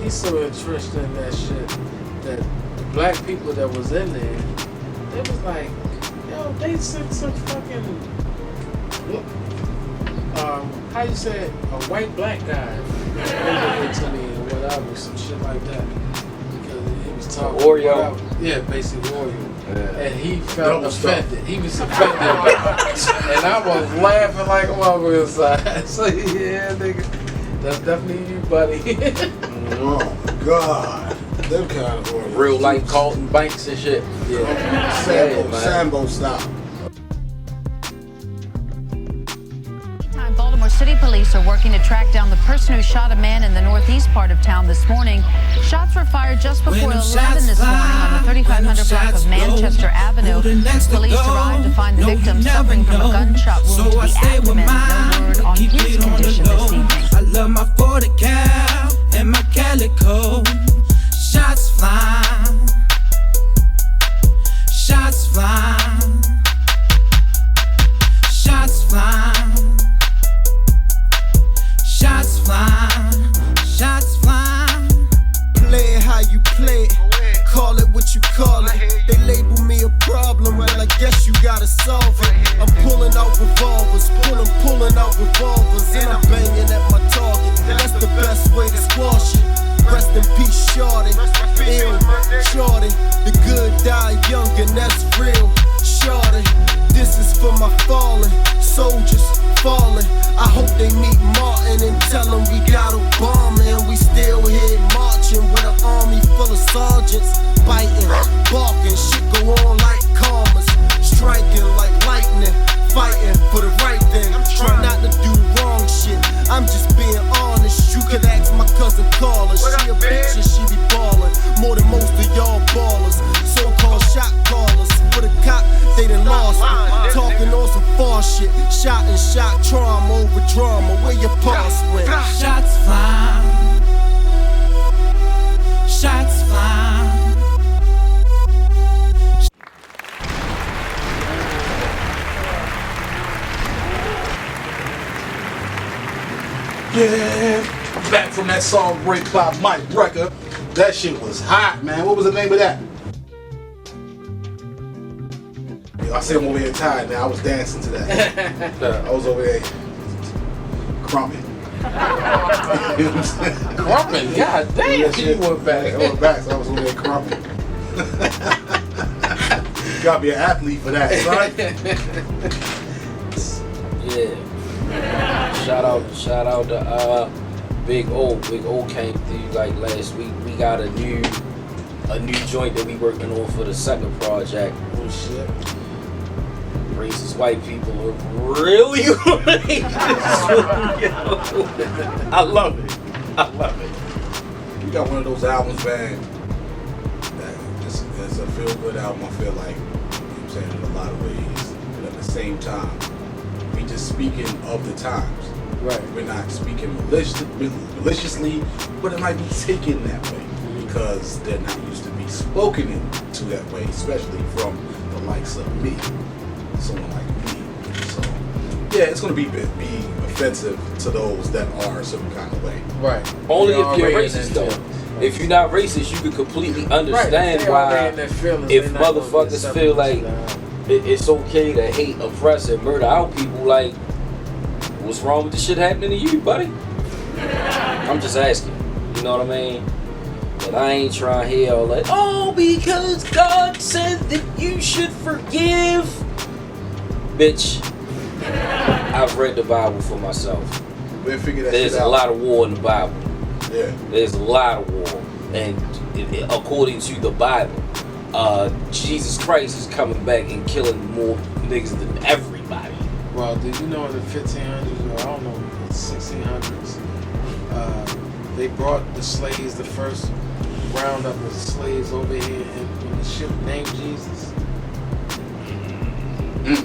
Speaker 4: he's so entrenched in that shit that the black people that was in there, they was like, yo, they sent some fucking. How you say it? A white black guy over here to me or whatever, some shit like that. Because he was talking
Speaker 3: Oreo.
Speaker 4: about, yeah, basically Oreo.
Speaker 3: Yeah.
Speaker 4: And he felt offended. He was offended. And I was laughing like a mother inside. So yeah, nigga, that's definitely you, buddy.
Speaker 2: Oh God. Them kind of orgies.
Speaker 3: Real life Carlton Banks and shit.
Speaker 2: Yeah. Sambo style.
Speaker 1: Baltimore City Police are working to track down the person who shot a man in the northeast part of town this morning. Shots were fired just before 11 this morning on the 3500 block of Manchester Avenue. Police arrived to find the victim suffering from a gunshot wound to the abdomen. No word on his condition this evening.
Speaker 5: I love my 40 cal and my calico. Shots flying. Shots flying. Shots flying. Shots flying, shots flying. Play it how you play it, call it what you call it. They label me a problem, well I guess you gotta solve it. I'm pulling out revolvers, pulling out revolvers, and I'm banging at my target. That's the best way to squash it. Rest in peace, shorty. Ill, shorty. The good die young, and that's real, shorty. This is for my fallen soldiers falling. I hope they meet Martin and tell him we got Obama and we still here marching with an army full of sergeants, biting, barking, shit go on like commas, striking like lightning, fighting for the right thing. Try not to do wrong shit. I'm just being honest. You could ask my cousin Carla. She a bitch and she be ballin' more than most of y'all ballers. So-called shot callers for the cop, they done lost me. Talking on some false shit. Shot and shot trauma over drama. Where your pulse went? Shots flying. Shots flying.
Speaker 2: Yeah, back from that song break by Mike Wrecka. That shit was hot, man. What was the name of that? I see him over here tired now. I was dancing to that. I was over there crumping. You know what I'm saying?
Speaker 4: Crumping? God damn, you went back.
Speaker 2: I went back, so I was over there crumping. You gotta be an athlete for that, right?
Speaker 3: Yeah. Shout out to Big O. Big O came through like last week. We got a new joint that we working on for the second project.
Speaker 4: Oh shit.
Speaker 3: Racist white people are really I love it. I love it.
Speaker 2: We got one of those albums, man. It's a feel good album. I feel like, you know what I'm saying, in a lot of ways, but at the same time, we just speaking of the times.
Speaker 4: Right.
Speaker 2: We're not speaking maliciously, but it might be taken that way because they're not used to be spoken into that way, especially from the likes of me, someone like me. So, yeah, it's going to be offensive to those that are a certain kind of way.
Speaker 4: Right.
Speaker 3: Only if you're racist, though. If you're not racist, you can completely understand why if motherfuckers feel like it's okay to hate, oppress, and murder our people, like, what's wrong with the shit happening to you, buddy? I'm just asking. You know what I mean? But I ain't trying to hear all that, oh, because God said that you should forgive. Bitch, I've read the Bible for myself.
Speaker 2: We'll figure that
Speaker 3: There's
Speaker 2: shit
Speaker 3: a
Speaker 2: out.
Speaker 3: lot of war in the Bible.
Speaker 2: Yeah.
Speaker 3: There's a lot of war. And according to the Bible, Jesus Christ is coming back and killing more niggas than everybody.
Speaker 4: Well, did you know in the 1500s, or I don't know, the 1600s, they brought the slaves, the first round of the slaves over here in the ship named Jesus?
Speaker 2: Yeah.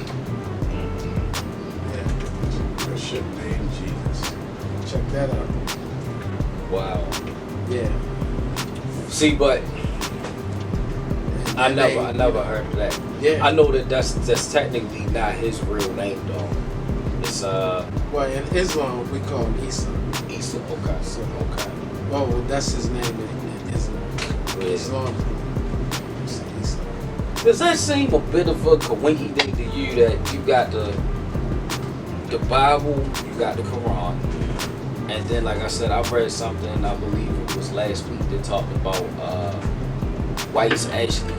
Speaker 2: The ship named Jesus.
Speaker 4: Check that out.
Speaker 3: Wow.
Speaker 4: Yeah.
Speaker 3: See, but I never heard of that.
Speaker 4: Yeah.
Speaker 3: I know that's technically not his real name, though. It's
Speaker 4: Well, in Islam, we call him Isa.
Speaker 3: Isa. Okay. So okay.
Speaker 4: Well, that's his name in Islam.
Speaker 3: Yeah.
Speaker 4: Islam. Isa.
Speaker 3: Does that seem a bit of a coincidence to you that you got the Bible, you got the Quran, and then, like I said, I read something, I believe it was last week, that talked about whites actually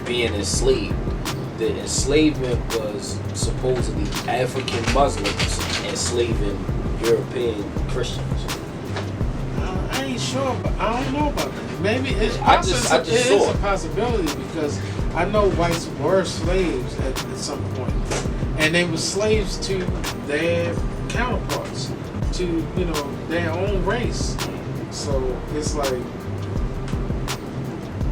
Speaker 3: being enslaved. The enslavement was supposedly African Muslims enslaving European Christians.
Speaker 4: I ain't sure, but I don't know about that. Maybe it's
Speaker 3: I just
Speaker 4: it is
Speaker 3: saw
Speaker 4: a possibility because I know whites were slaves at some point, and they were slaves to their counterparts, to their own race. So it's like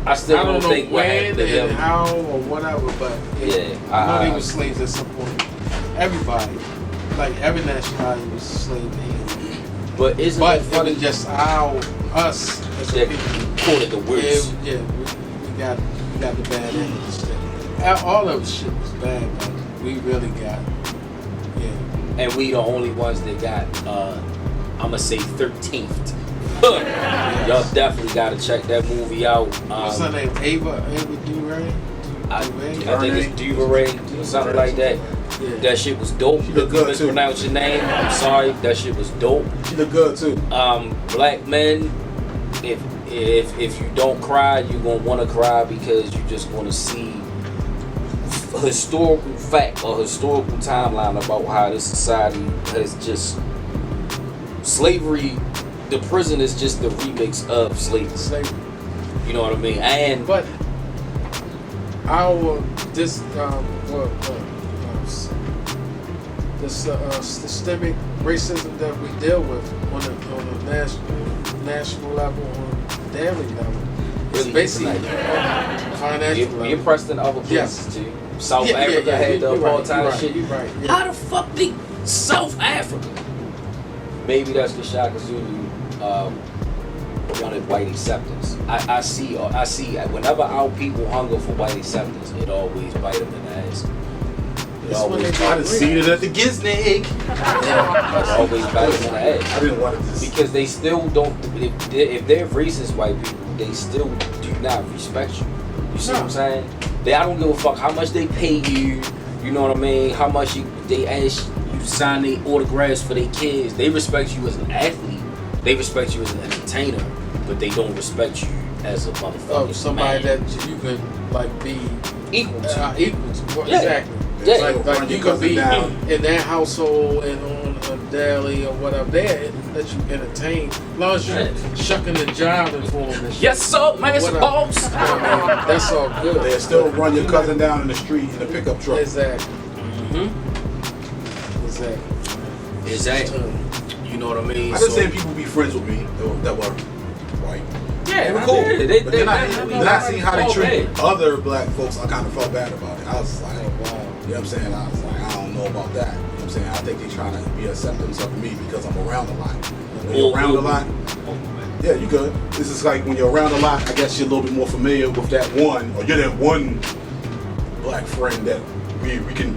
Speaker 3: I still
Speaker 4: don't know
Speaker 3: think
Speaker 4: when and how or whatever, but I know they were slaves at some point. Everybody, like every nationality was a slave to him.
Speaker 3: But isn't it funny?
Speaker 4: It was just us as a people.
Speaker 3: Called it the worst.
Speaker 4: Yeah, we got the bad end of the shit. All of the shit was bad, but we really got
Speaker 3: And we the only ones that got I'ma say 13th. Y'all definitely gotta check that movie out.
Speaker 4: What's her name? Ava DuVernay?
Speaker 3: I think it's DuVernay or something like that.
Speaker 4: Yeah.
Speaker 3: That shit was dope.
Speaker 2: She look good too.
Speaker 3: Mispronounce your name. I'm sorry. That shit was dope.
Speaker 2: She look good too.
Speaker 3: Black men, if you don't cry, you're gonna wanna cry because you're just gonna see a historical fact or historical timeline about how this society has just slavery. The prison is just the remix of slavery. You know what I mean? And
Speaker 4: but systemic racism that we deal with on a national level, on a daily level, it's basically financial level.
Speaker 3: You're pressed in other places too. South Africa had the apartheid shit.
Speaker 4: You're right. Yeah.
Speaker 3: How the fuck did South Africa? Maybe that's the Shaka Zulu wanted white acceptance. I see whenever our people hunger for white acceptance, it always bite them in the ass.
Speaker 2: I done seen it at the Giznig.
Speaker 3: It always bite them in the ass.
Speaker 2: I didn't want it to.
Speaker 3: Because they still don't. If they're racist white people, they still do not respect you. You see what I'm saying? I don't give a fuck how much they pay you. You know what I mean? How much they ask you to sign their autographs for their kids. They respect you as an athlete. They respect you as an entertainer, but they don't respect you as a motherfucker.
Speaker 4: Somebody
Speaker 3: man.
Speaker 4: that you can be
Speaker 3: equal to.
Speaker 4: Exactly.
Speaker 3: Yeah.
Speaker 4: Like you could be in their household and on a daily or whatever. They let you entertain, as long as you're shucking and jiving for them. And shit.
Speaker 3: Yes, sir, man, it's boss.
Speaker 4: That's all good.
Speaker 2: They still run your cousin down in the street in a pickup truck.
Speaker 4: Exactly.
Speaker 3: Exactly. You know what I mean?
Speaker 2: I just saying people be friends with me that were white.
Speaker 3: Yeah,
Speaker 2: they were cool. But then I seen how they treat
Speaker 3: other
Speaker 2: other black folks. I kind of felt bad about it. I was like, wow. You know what I'm saying? I was like, I don't know about that. You know what I'm saying? I think they trying to be accepting of me because I'm around a lot. When you're around a lot, yeah, you good. This is like when you're around a lot, I guess you're a little bit more familiar with that one, or you're that one black friend that we can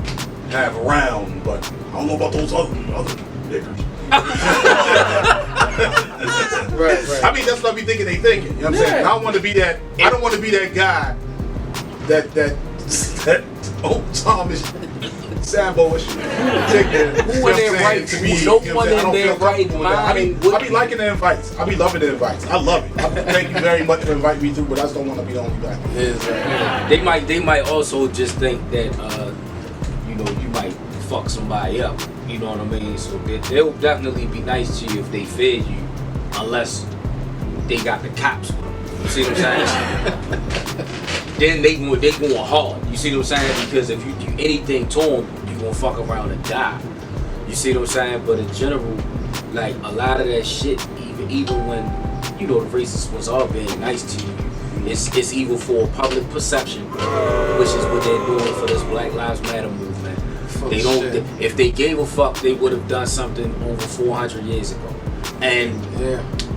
Speaker 2: have around, but I don't know about those other niggas.
Speaker 4: Right.
Speaker 2: I mean, that's what I be thinking they thinking. You know what I'm saying? I don't want to be that. I don't want to be that guy that old Thomas Sambo-ish.
Speaker 3: Who in their right? No one in their right mind.
Speaker 2: I be liking the invites. I be loving the invites. I love it. Thank you very much for inviting me through, but I just don't want to be the only guy.
Speaker 3: They might also just think that you might fuck somebody up. You know what I mean? So they'll definitely be nice to you if they fed you, unless they got the cops with them. You see what I'm saying? Then they going hard. You see what I'm saying? Because if you do anything to them, you gonna fuck around and die. You see what I'm saying? But in general, like a lot of that shit, even when the racist ones are being nice to you, it's evil for public perception, which is what they're doing for this Black Lives Matter movement. They don't. If they gave a fuck, they would have done something over 400 years ago. And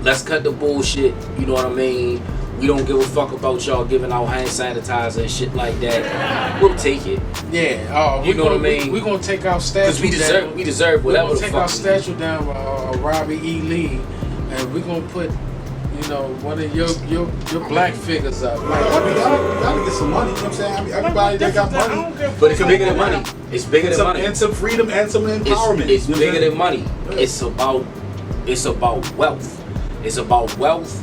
Speaker 3: let's cut the bullshit. You know what I mean? We don't give a fuck about y'all giving out hand sanitizer and shit like that. We'll take it.
Speaker 4: Yeah.
Speaker 3: You know what I mean?
Speaker 4: We're gonna take our statue down.
Speaker 3: We deserve whatever the fuck.
Speaker 4: We're gonna take our statue down, Robbie E. Lee, and we're gonna put one of your black figures up.
Speaker 2: Like, you gotta get some money. You know what I'm saying? I mean, everybody that got money.
Speaker 3: But it's bigger than money. It's bigger than money.
Speaker 2: And some freedom and some empowerment.
Speaker 3: It's bigger than money. It's about wealth. It's about wealth.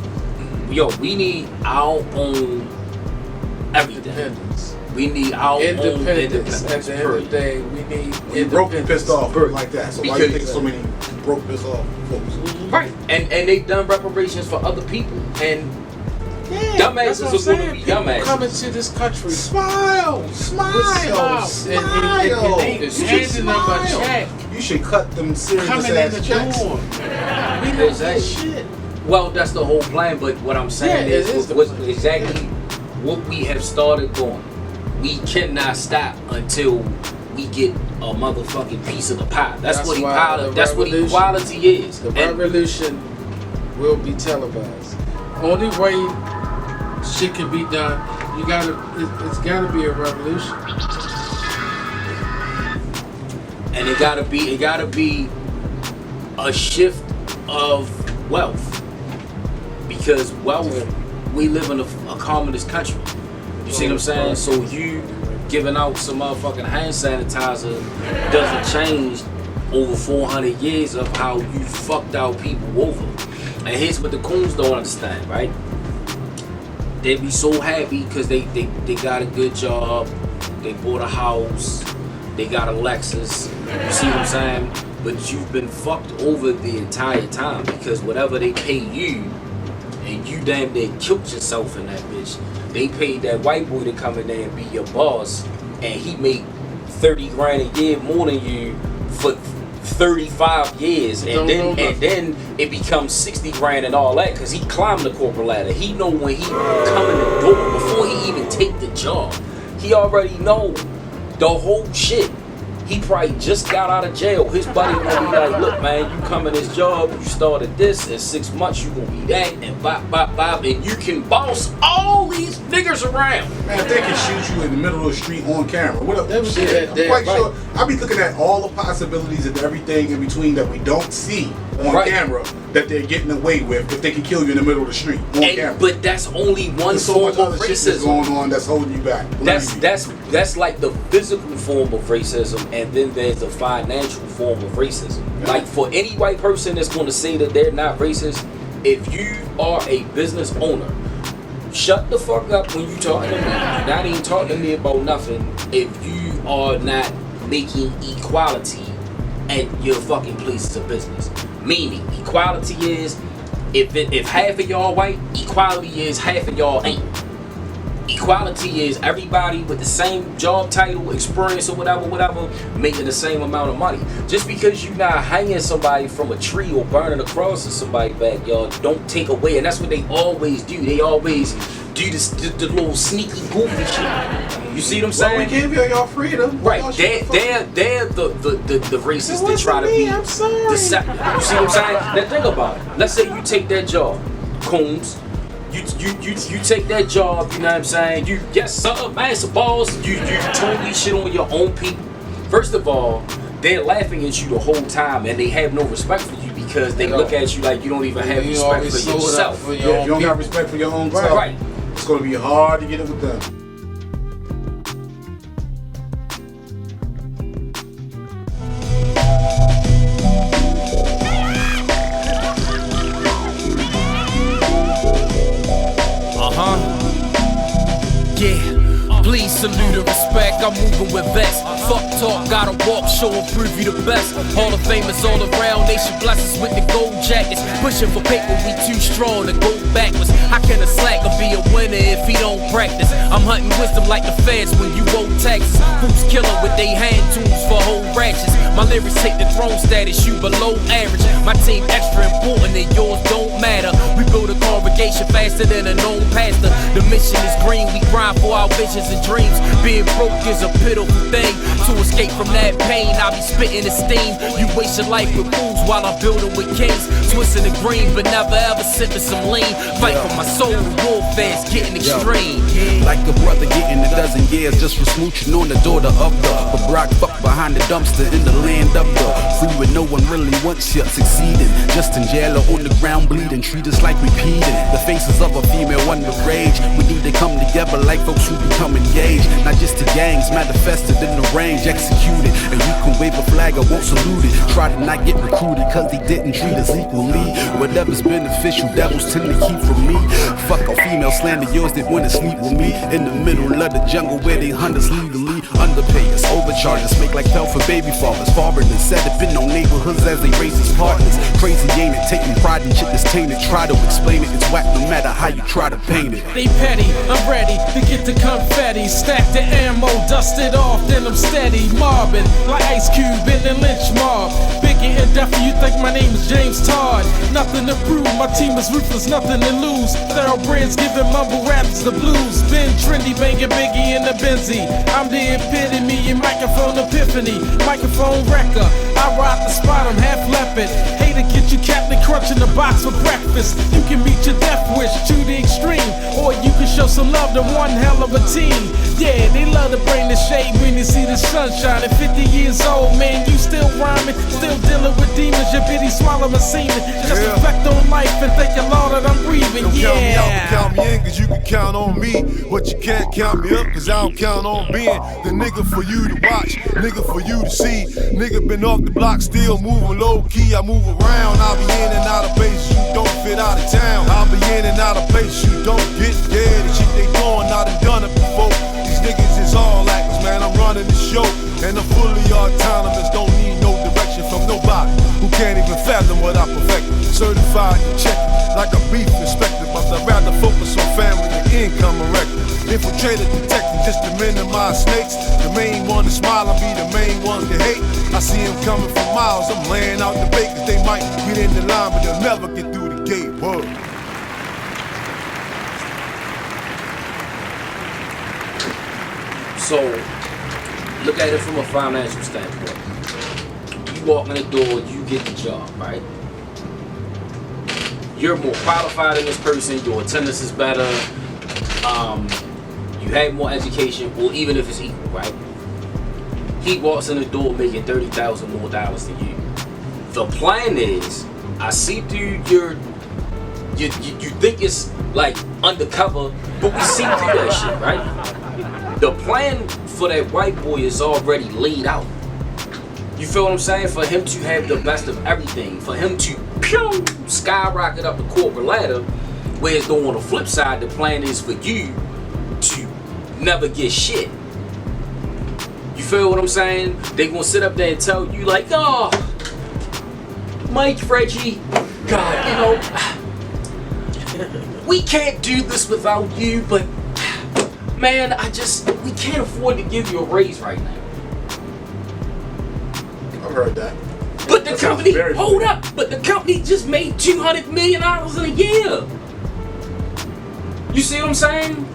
Speaker 3: Yo, we need our own everything.
Speaker 4: Independence.
Speaker 3: We need our own independence.
Speaker 4: At the end of the day, we need
Speaker 2: independence. Broke and pissed off like that. So why do you think so many broke pissed off folks?
Speaker 3: Right. And they've done reparations for other people. And Dumbasses
Speaker 4: that's what I'm
Speaker 3: are going to
Speaker 4: saying.
Speaker 3: be
Speaker 4: People
Speaker 3: dumbasses.
Speaker 4: coming to this country.
Speaker 2: Smile.
Speaker 4: And they handing them a check.
Speaker 2: You should cut them serious
Speaker 4: Coming in
Speaker 2: ass
Speaker 4: the
Speaker 2: checks.
Speaker 4: door. We don't get shit.
Speaker 3: Well, that's the whole plan, but what I'm saying
Speaker 4: Yeah,
Speaker 3: is
Speaker 4: it is the
Speaker 3: what
Speaker 4: plan.
Speaker 3: exactly what we have started doing. We cannot stop until we get a motherfucking piece of the pie. That's what equality is.
Speaker 4: The revolution will be televised. Only way shit can be done, it's gotta be a revolution.
Speaker 3: And it gotta be a shift of wealth. Because wealth, we live in a communist country. You see what I'm saying? So you giving out some motherfucking hand sanitizer doesn't change over 400 years of how you fucked out people over. And here's what the coons don't understand, right? They be so happy because they got a good job, they bought a house, they got a Lexus. You see what I'm saying? But you've been fucked over the entire time because whatever they pay you, and you damn near killed yourself in that bitch. They paid that white boy to come in there and be your boss, and he made 30 grand a year more than you for 35 years, and then it becomes 60 grand and all that because he climbed the corporate ladder. He know when he come in the door before he even take the job. He already know the whole shit. He probably just got out of jail. His buddy gonna be like, look man, you come in this job, you started this, in 6 months you gonna be that, and bop, and you can boss all these niggas around.
Speaker 2: Man, if they can shoot you in the middle of the street on camera, what up?
Speaker 4: They would do
Speaker 2: Shit,
Speaker 4: that,
Speaker 2: I'm quite
Speaker 4: right.
Speaker 2: sure. I be looking at all the possibilities of everything in between that we don't see on
Speaker 3: Right.
Speaker 2: camera that they're getting away with if they can kill you in the middle of the street on camera.
Speaker 3: But that's only one
Speaker 2: There's so
Speaker 3: form
Speaker 2: much
Speaker 3: of
Speaker 2: other shit that's
Speaker 3: racism.
Speaker 2: going on that's holding you back.
Speaker 3: That's like the physical form of racism, and then there's the financial form of racism.
Speaker 2: Yeah.
Speaker 3: Like for any white person that's going to say that they're not racist, if you are a business owner, shut the fuck up when you talking to me. You're not even talking to me about nothing if you are not making equality at your fucking places of business. Meaning, equality is if half of y'all white, equality is half of y'all ain't. Equality is everybody with the same job title, experience, or whatever, making the same amount of money. Just because you're not hanging somebody from a tree or burning a cross in somebody's backyard, don't take away. And that's what they always do. They always do the little sneaky, goofy shit. You see what I'm saying?
Speaker 2: Well, we gave y'all freedom.
Speaker 3: Right,
Speaker 2: Y'all
Speaker 3: they're the racists that try to be.
Speaker 4: I'm sorry.
Speaker 3: You see what I'm saying? Now think about it. Let's say you take that job, Combs. You take that job. You know what I'm saying? You yes sir, man, it's a boss. You totally shit on your own people. First of all, they're laughing at you the whole time, and they have no respect for you because they look at you like you don't even have respect for yourself.
Speaker 2: If you don't got respect for your own self,
Speaker 3: Right.
Speaker 2: it's gonna be hard to get it with them.
Speaker 6: Please salute and respect, I'm moving with vest. Fuck talk, gotta walk, show and prove you the best. Hall of Famers all around, nation bless us with the gold jackets. Pushing for paper, we too strong to go backwards. How can a slacker be a winner if he don't practice? I'm hunting wisdom like the feds when you owe taxes. Who's killer with they hand tools for whole ratchets? My lyrics take the throne status, you below average. My team extra important and yours don't matter. We build a congregation faster than a known pastor. The mission is green, we grind for our visions and dreams. Being broke is a pitiful thing. To escape from that pain, I be spitting the steam. You waste your life with fools while I'm building with kings. Twisting the green, but never ever sipping some lean. Fight for my soul, warfare's getting extreme.
Speaker 7: Like a brother getting a dozen years just for smooching on the daughter of the. But Brock fuck behind the dumpster in the land of the. Free with no one really wants you succeeding. Just in jail or on the ground bleeding. Treat us like repeating. The faces of a female underage. We need to come together like folks who become engaged. Not just the gangs manifested in the range, executed. And you can wave a flag or won't salute it. Try to not get recruited cause they didn't treat us equally. Whatever's beneficial, devils tend to keep from me. Fuck a female slander yours, they wanna sleep with me. In the middle of the jungle where they hunt us legally. Underpayers, overcharges, make like fell for baby fathers. Foreigners set up in no neighborhoods as they raise his partners. Crazy ain't it, taking pride in shit that's tainted. Try to explain it, it's whack no matter how you try to paint it.
Speaker 8: They petty, I'm ready to get the confetti. Stack the ammo, dust it off, then I'm steady. Mobbing like Ice Cube in the lynch mob. Biggie and Duffy, you think my name is James Todd. Nothing to prove, my team is ruthless, nothing to lose. Thoroughbreds giving mumble raps the blues. Been trendy, banging Biggie in the Benzie. I'm the epitome, your microphone epiphany. Microphone Wrecka, I rock the spot, I'm half leopard. Hater get you Captain Crunch in the box for breakfast. You can meet your death wish to the extreme, or you can show some love to one hell of a team. Yeah, they love to bring the shade when you see the sunshine. At 50 years old, man, you still rhyming, still dealing with demons. Your bitty swallow my semen. Just reflect on life and thank the Lord that I'm breathing.
Speaker 9: Don't count me out, but
Speaker 8: Yeah.
Speaker 9: count me in, cause you can count on me. But you can't count me up, cause I don't count on being the nigga for you to watch, nigga for you to see. Nigga been off the block, still moving low key. I move around, I'll be in and out of places you don't fit out of town. I'll be in and out of places you don't get dead. The shit they doing, I done done it before. These niggas is all actors, man, I'm running the show. And I'm fully autonomous, don't need no direction from nobody who can't even fathom what I perfected. Certified and checked like a beef inspector, but I'd rather focus on family and income and record. Infiltrated detective just to minimize snakes. The main one to smile and be the main ones to hate. I see them coming from miles, I'm laying out the bait, cause they might get in the line, but they'll never get through the gate. Whoa.
Speaker 3: So, look at it from a financial standpoint. You walk in the door, you get the job, right? You're more qualified than this person, your attendance is better, you have more education, or even if it's equal, right? He walks in the door making $30,000 more dollars than you. The plan is, I see through you think it's like undercover, but we see through that shit, right? The plan for that white boy is already laid out. You feel what I'm saying? For him to have the best of everything, for him to skyrocket up the corporate ladder, whereas though on the flip side, the plan is for you to never get shit. You feel what I'm saying? They gonna sit up there and tell you like, oh, Mike, Reggie, God, we can't do this without you, but man, we can't afford to give you a raise right now.
Speaker 2: I've heard that.
Speaker 3: But the
Speaker 2: That
Speaker 3: company,
Speaker 2: sounds very
Speaker 3: hold
Speaker 2: familiar.
Speaker 3: up, but the company just made $200 million in a year. You see what I'm saying?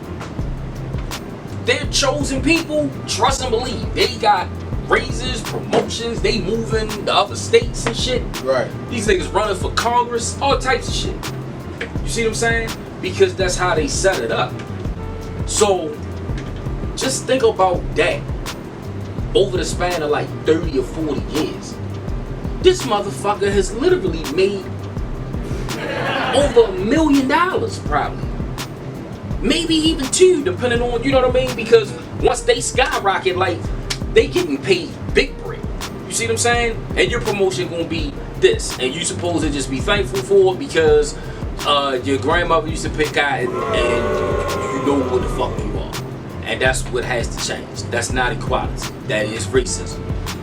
Speaker 3: They're chosen people, trust and believe. They got raises, promotions, they moving to other states and shit.
Speaker 4: Right.
Speaker 3: These niggas running for Congress, all types of shit. You see what I'm saying? Because that's how they set it up. So, just think about that. Over the span of like 30 or 40 years. This motherfucker has literally made over $1 million probably. Maybe even two, depending on, you know what I mean? Because once they skyrocket, like, they getting paid big bread. You see what I'm saying? And your promotion gonna be this. And you supposed to just be thankful for it because your grandmother used to pick out and you know what the fuck you are. And that's what has to change. That's not equality. That is racism.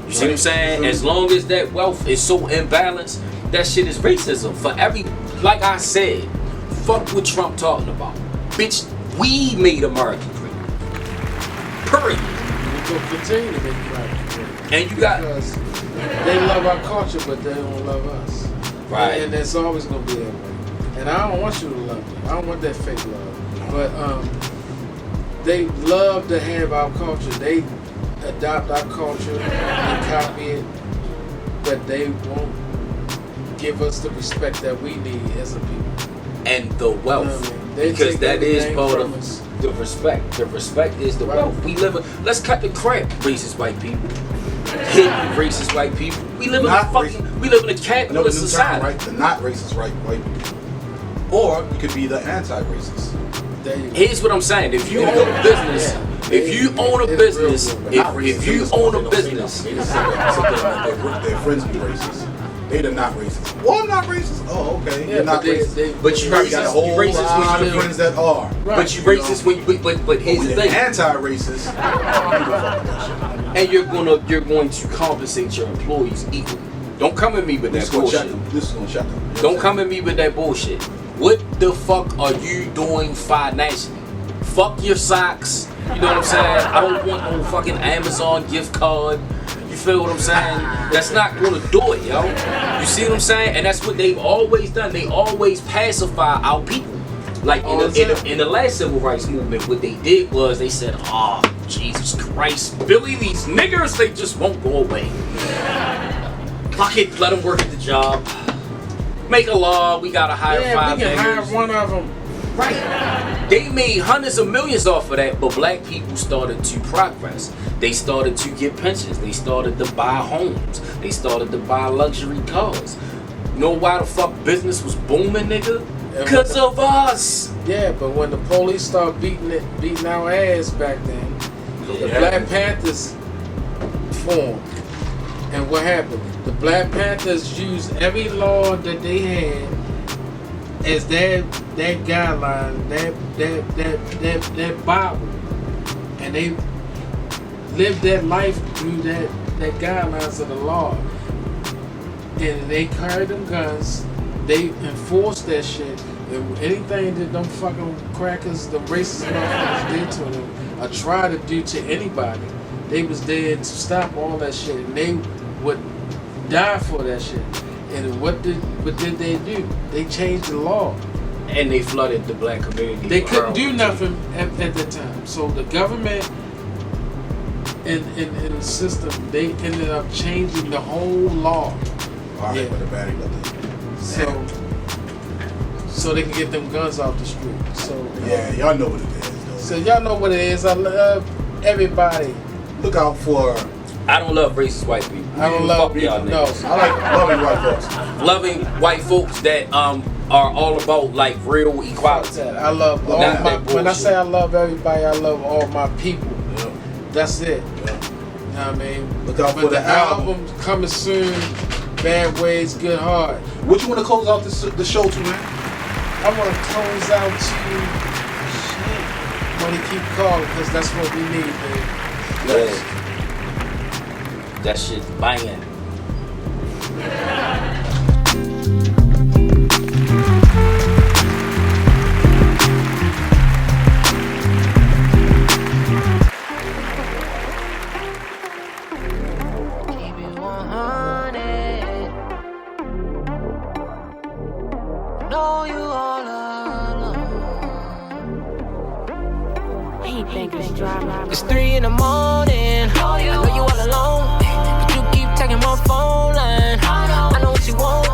Speaker 3: You see what I'm saying? As long as that wealth is so imbalanced, that shit is racism. For every, like I said, fuck what Trump talking about. Bitch, we made America great. Period.
Speaker 4: We will continue to make America great.
Speaker 3: And you got...
Speaker 4: Because they love our culture, but they don't love us.
Speaker 3: Right.
Speaker 4: And it's always going to be that way. And I don't want you to love me. I don't want that fake love. But they love to have our culture. They adopt our culture and copy it, but they won't give us the respect that we need as a people.
Speaker 3: And the wealth.
Speaker 4: You know what I mean? They
Speaker 3: Because
Speaker 4: take
Speaker 3: that is
Speaker 4: everything
Speaker 3: part
Speaker 4: from
Speaker 3: of
Speaker 4: us.
Speaker 3: the respect. The respect is the
Speaker 4: Right.
Speaker 3: wealth. We live in... Let's cut the crap, racist white people. Hidden racist white people. We live in a fucking... We live in a capitalist society.
Speaker 2: Right? The not racist white people. Or you could be the anti-racist.
Speaker 4: There you go.
Speaker 3: Here's what I'm saying. If you own a business, if you own a business, if you own a business,
Speaker 2: They just say that their friends be racist. They're not racist. Well, I'm not racist. Oh, okay.
Speaker 3: Yeah,
Speaker 2: You're not racist.
Speaker 3: But you
Speaker 2: probably got a whole lot of friends that are.
Speaker 3: Right. But you racist when but here's the thing.
Speaker 2: Anti-racist.
Speaker 3: And you're going to compensate your employees equally. Don't come at me with that bullshit.
Speaker 2: This is gonna check them.
Speaker 3: Don't come at me with that bullshit. What the fuck are you doing financially? Fuck your socks. You know what I'm saying? I don't want no fucking Amazon gift card. You feel what I'm saying? That's not gonna do it, yo. You see what I'm saying? And that's what they've always done. They always pacify our people. Like in the last civil rights movement, what they did was they said, "Oh, Jesus Christ, Billy, these niggers, they just won't go away. Fuck it, let them work at the job. Make a law, we gotta hire 5
Speaker 4: we can
Speaker 3: niggers."
Speaker 4: hire one of them.
Speaker 3: Right. They made hundreds of millions off of that, but black people started to progress. They started to get pensions. They started to buy homes. They started to buy luxury cars. You know why the fuck business was booming, nigga? Because of us.
Speaker 4: Yeah, but when the police started beating our ass back then, the Black Panthers formed. And what happened? The Black Panthers used every law that they had as that guideline, that Bible, and they lived that life through that guidelines of the law. And they carried them guns. They enforced that shit. And anything that them fucking crackers, the racist motherfuckers did to them, or try to do to anybody, they was there to stop all that shit. And they would die for that shit. And what did they do? They changed the law.
Speaker 3: And they flooded the black community.
Speaker 4: They couldn't do nothing at that time. So the government and the system, they ended up changing the whole law.
Speaker 2: Alright, but the battery
Speaker 4: so they can get them guns off the street. So
Speaker 2: yeah, y'all know what it is though.
Speaker 4: So y'all know what it is. I love everybody.
Speaker 2: Look out for.
Speaker 3: I don't love racist white people.
Speaker 4: I don't love
Speaker 3: y'all niggas.
Speaker 2: I like loving white folks.
Speaker 3: Loving white folks that are all about like real equality.
Speaker 4: I love all when I say I love everybody, I love all my people.
Speaker 2: Yeah.
Speaker 4: That's it.
Speaker 2: Yeah.
Speaker 4: You know what I mean?
Speaker 2: Look out for
Speaker 4: the album coming soon. Bad Ways, Good Heart.
Speaker 2: What you want to close out the show to, man?
Speaker 4: I want to close out to Money Keep Calling, because that's what we need, man.
Speaker 3: Yeah. That shit's banging.
Speaker 10: It's 3 in the morning. I know you all alone, but you keep taking my phone line. I know what you want.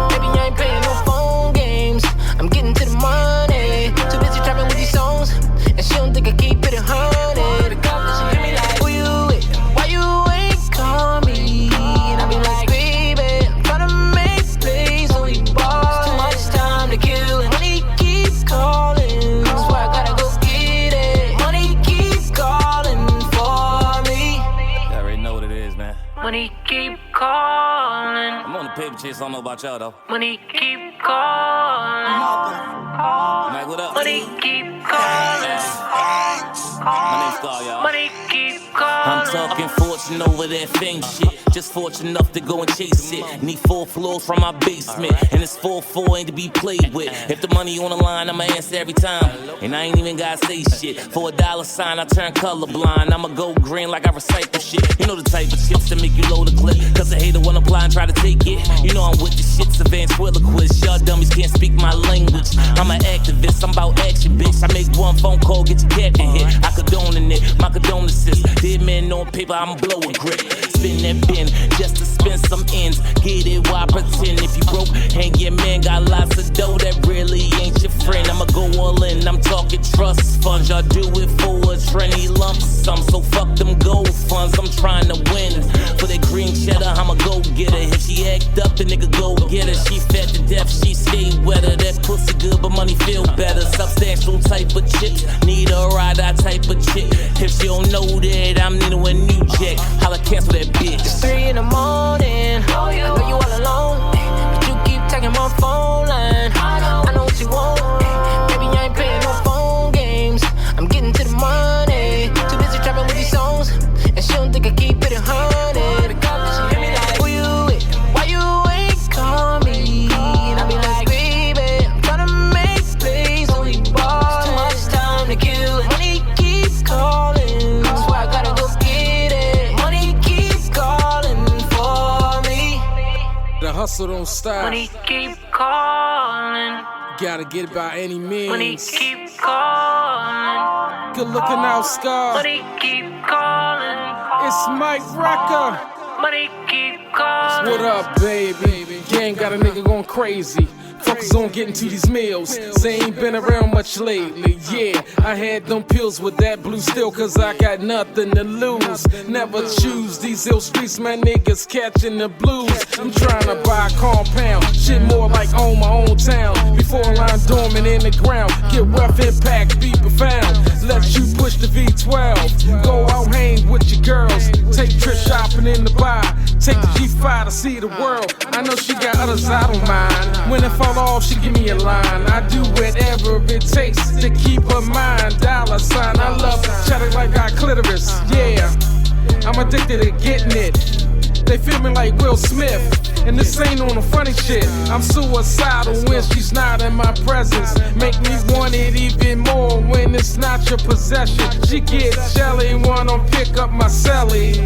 Speaker 10: Baby, I ain't playing no phone games. I'm getting to the money. Too busy trapping with these songs, and she don't think I keep it 100. The girl, she hit me like, who you with? Why you ain't call me? And I be like, baby, I'm trying to make space on you, boy. It's too much time to kill, and money keeps calling. That's why I gotta go get it. Money keeps calling for me.
Speaker 11: You already know what it is, man.
Speaker 10: Money keep calling.
Speaker 11: I'm on the paper chase, I don't know about y'all though.
Speaker 10: Money keep calling.
Speaker 11: Mike, what up?
Speaker 10: Money keep calling.
Speaker 11: My name's Star, y'all.
Speaker 10: Money keep calling.
Speaker 11: I'm talking fortune over that fame shit. Just fortunate enough to go and chase it. Need 4 floors from my basement, and it's 4-4 ain't to be played with. If the money on the line, I'ma answer every time, and I ain't even gotta say shit. For $1 sign, I turn colorblind. I'ma go green like I recycle shit. You know the type of shits that make you load a clip, cause a hater wanna apply and try to take it. You know I'm with the shits, a ventriloquist. Y'all dummies can't speak my language. I'm an activist, I'm about action, bitch. I make one phone call, get your captain hit. I condone in it, my condolences. Dead man on paper, I'ma blow a grip. Spin that bin just to spin some ends. Get it, why pretend? If you broke, hang your man, got lots of dough that really ain't your friend. I'ma go all in, I'm talking trust funds. Y'all do it for a trendy lump sum, so fuck them gold funds. I'm trying to win for that green cheddar, I'ma go get her. If she act up, the nigga go get her. She fed to death, she stay wetter. That pussy good, but money feel better. Substantial type of chick, need a ride-out type of chick. If she don't know that, I'm needing a new jack. Holla, cancel that bitch.
Speaker 10: It's 3 in the morning. I know you all alone.
Speaker 8: hustle don't stop.
Speaker 10: Money keep calling.
Speaker 8: Gotta get it by any means.
Speaker 10: Money keep calling.
Speaker 8: Good looking out, Scar.
Speaker 10: Money keep calling.
Speaker 8: It's Mike Wrecka.
Speaker 10: Money keep calling.
Speaker 8: What up, baby? Gang got a nigga going crazy. Focus on getting to these meals. They ain't been around much lately. Yeah, I had them pills with that blue still, cause I got nothing to lose. Never choose these ill streets, my niggas catching the blues. I'm trying to buy a compound, shit more like own my own town. Before I line dormant in the ground, get rough impact, be profound. Let you push the V12, go out hang with your girls. Take trips shopping in the bar, take the G5 to see the world. I know she got others I don't mind. When it fall off, she give me a line. I do whatever it takes to keep her mind. Dollar sign, I love chatting like I clitoris. Yeah, I'm addicted to getting it. They feel me like Will Smith, and this ain't on the funny shit. I'm suicidal when she's not in my presence. Make me want it even more when it's not your possession. She gets jelly, wanna pick up my celly.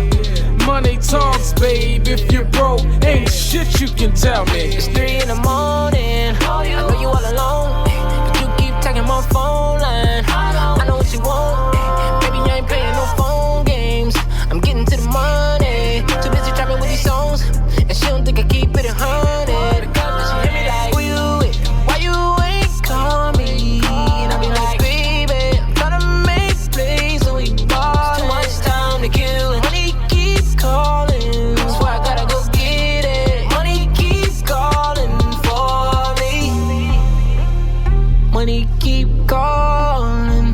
Speaker 8: Money talks, babe. If you're broke, ain't shit you can tell me.
Speaker 10: It's 3 in the morning. I know you all alone, but you keep taking my phone line. I know what you want. Baby, I ain't playing no phone games. I'm getting to the money. Too busy trapping with these songs, and she don't think I keep it 100. Because she hit me like, where you at? Why you ain't call me? And I be like, baby, I'm tryna make plays and we ball. Too much time to kill, and money keep calling. That's why I gotta go get it. Money keep calling for me. Money keep calling.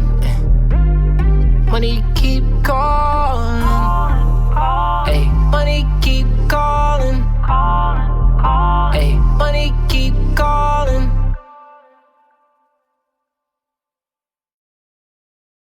Speaker 10: Money keep calling.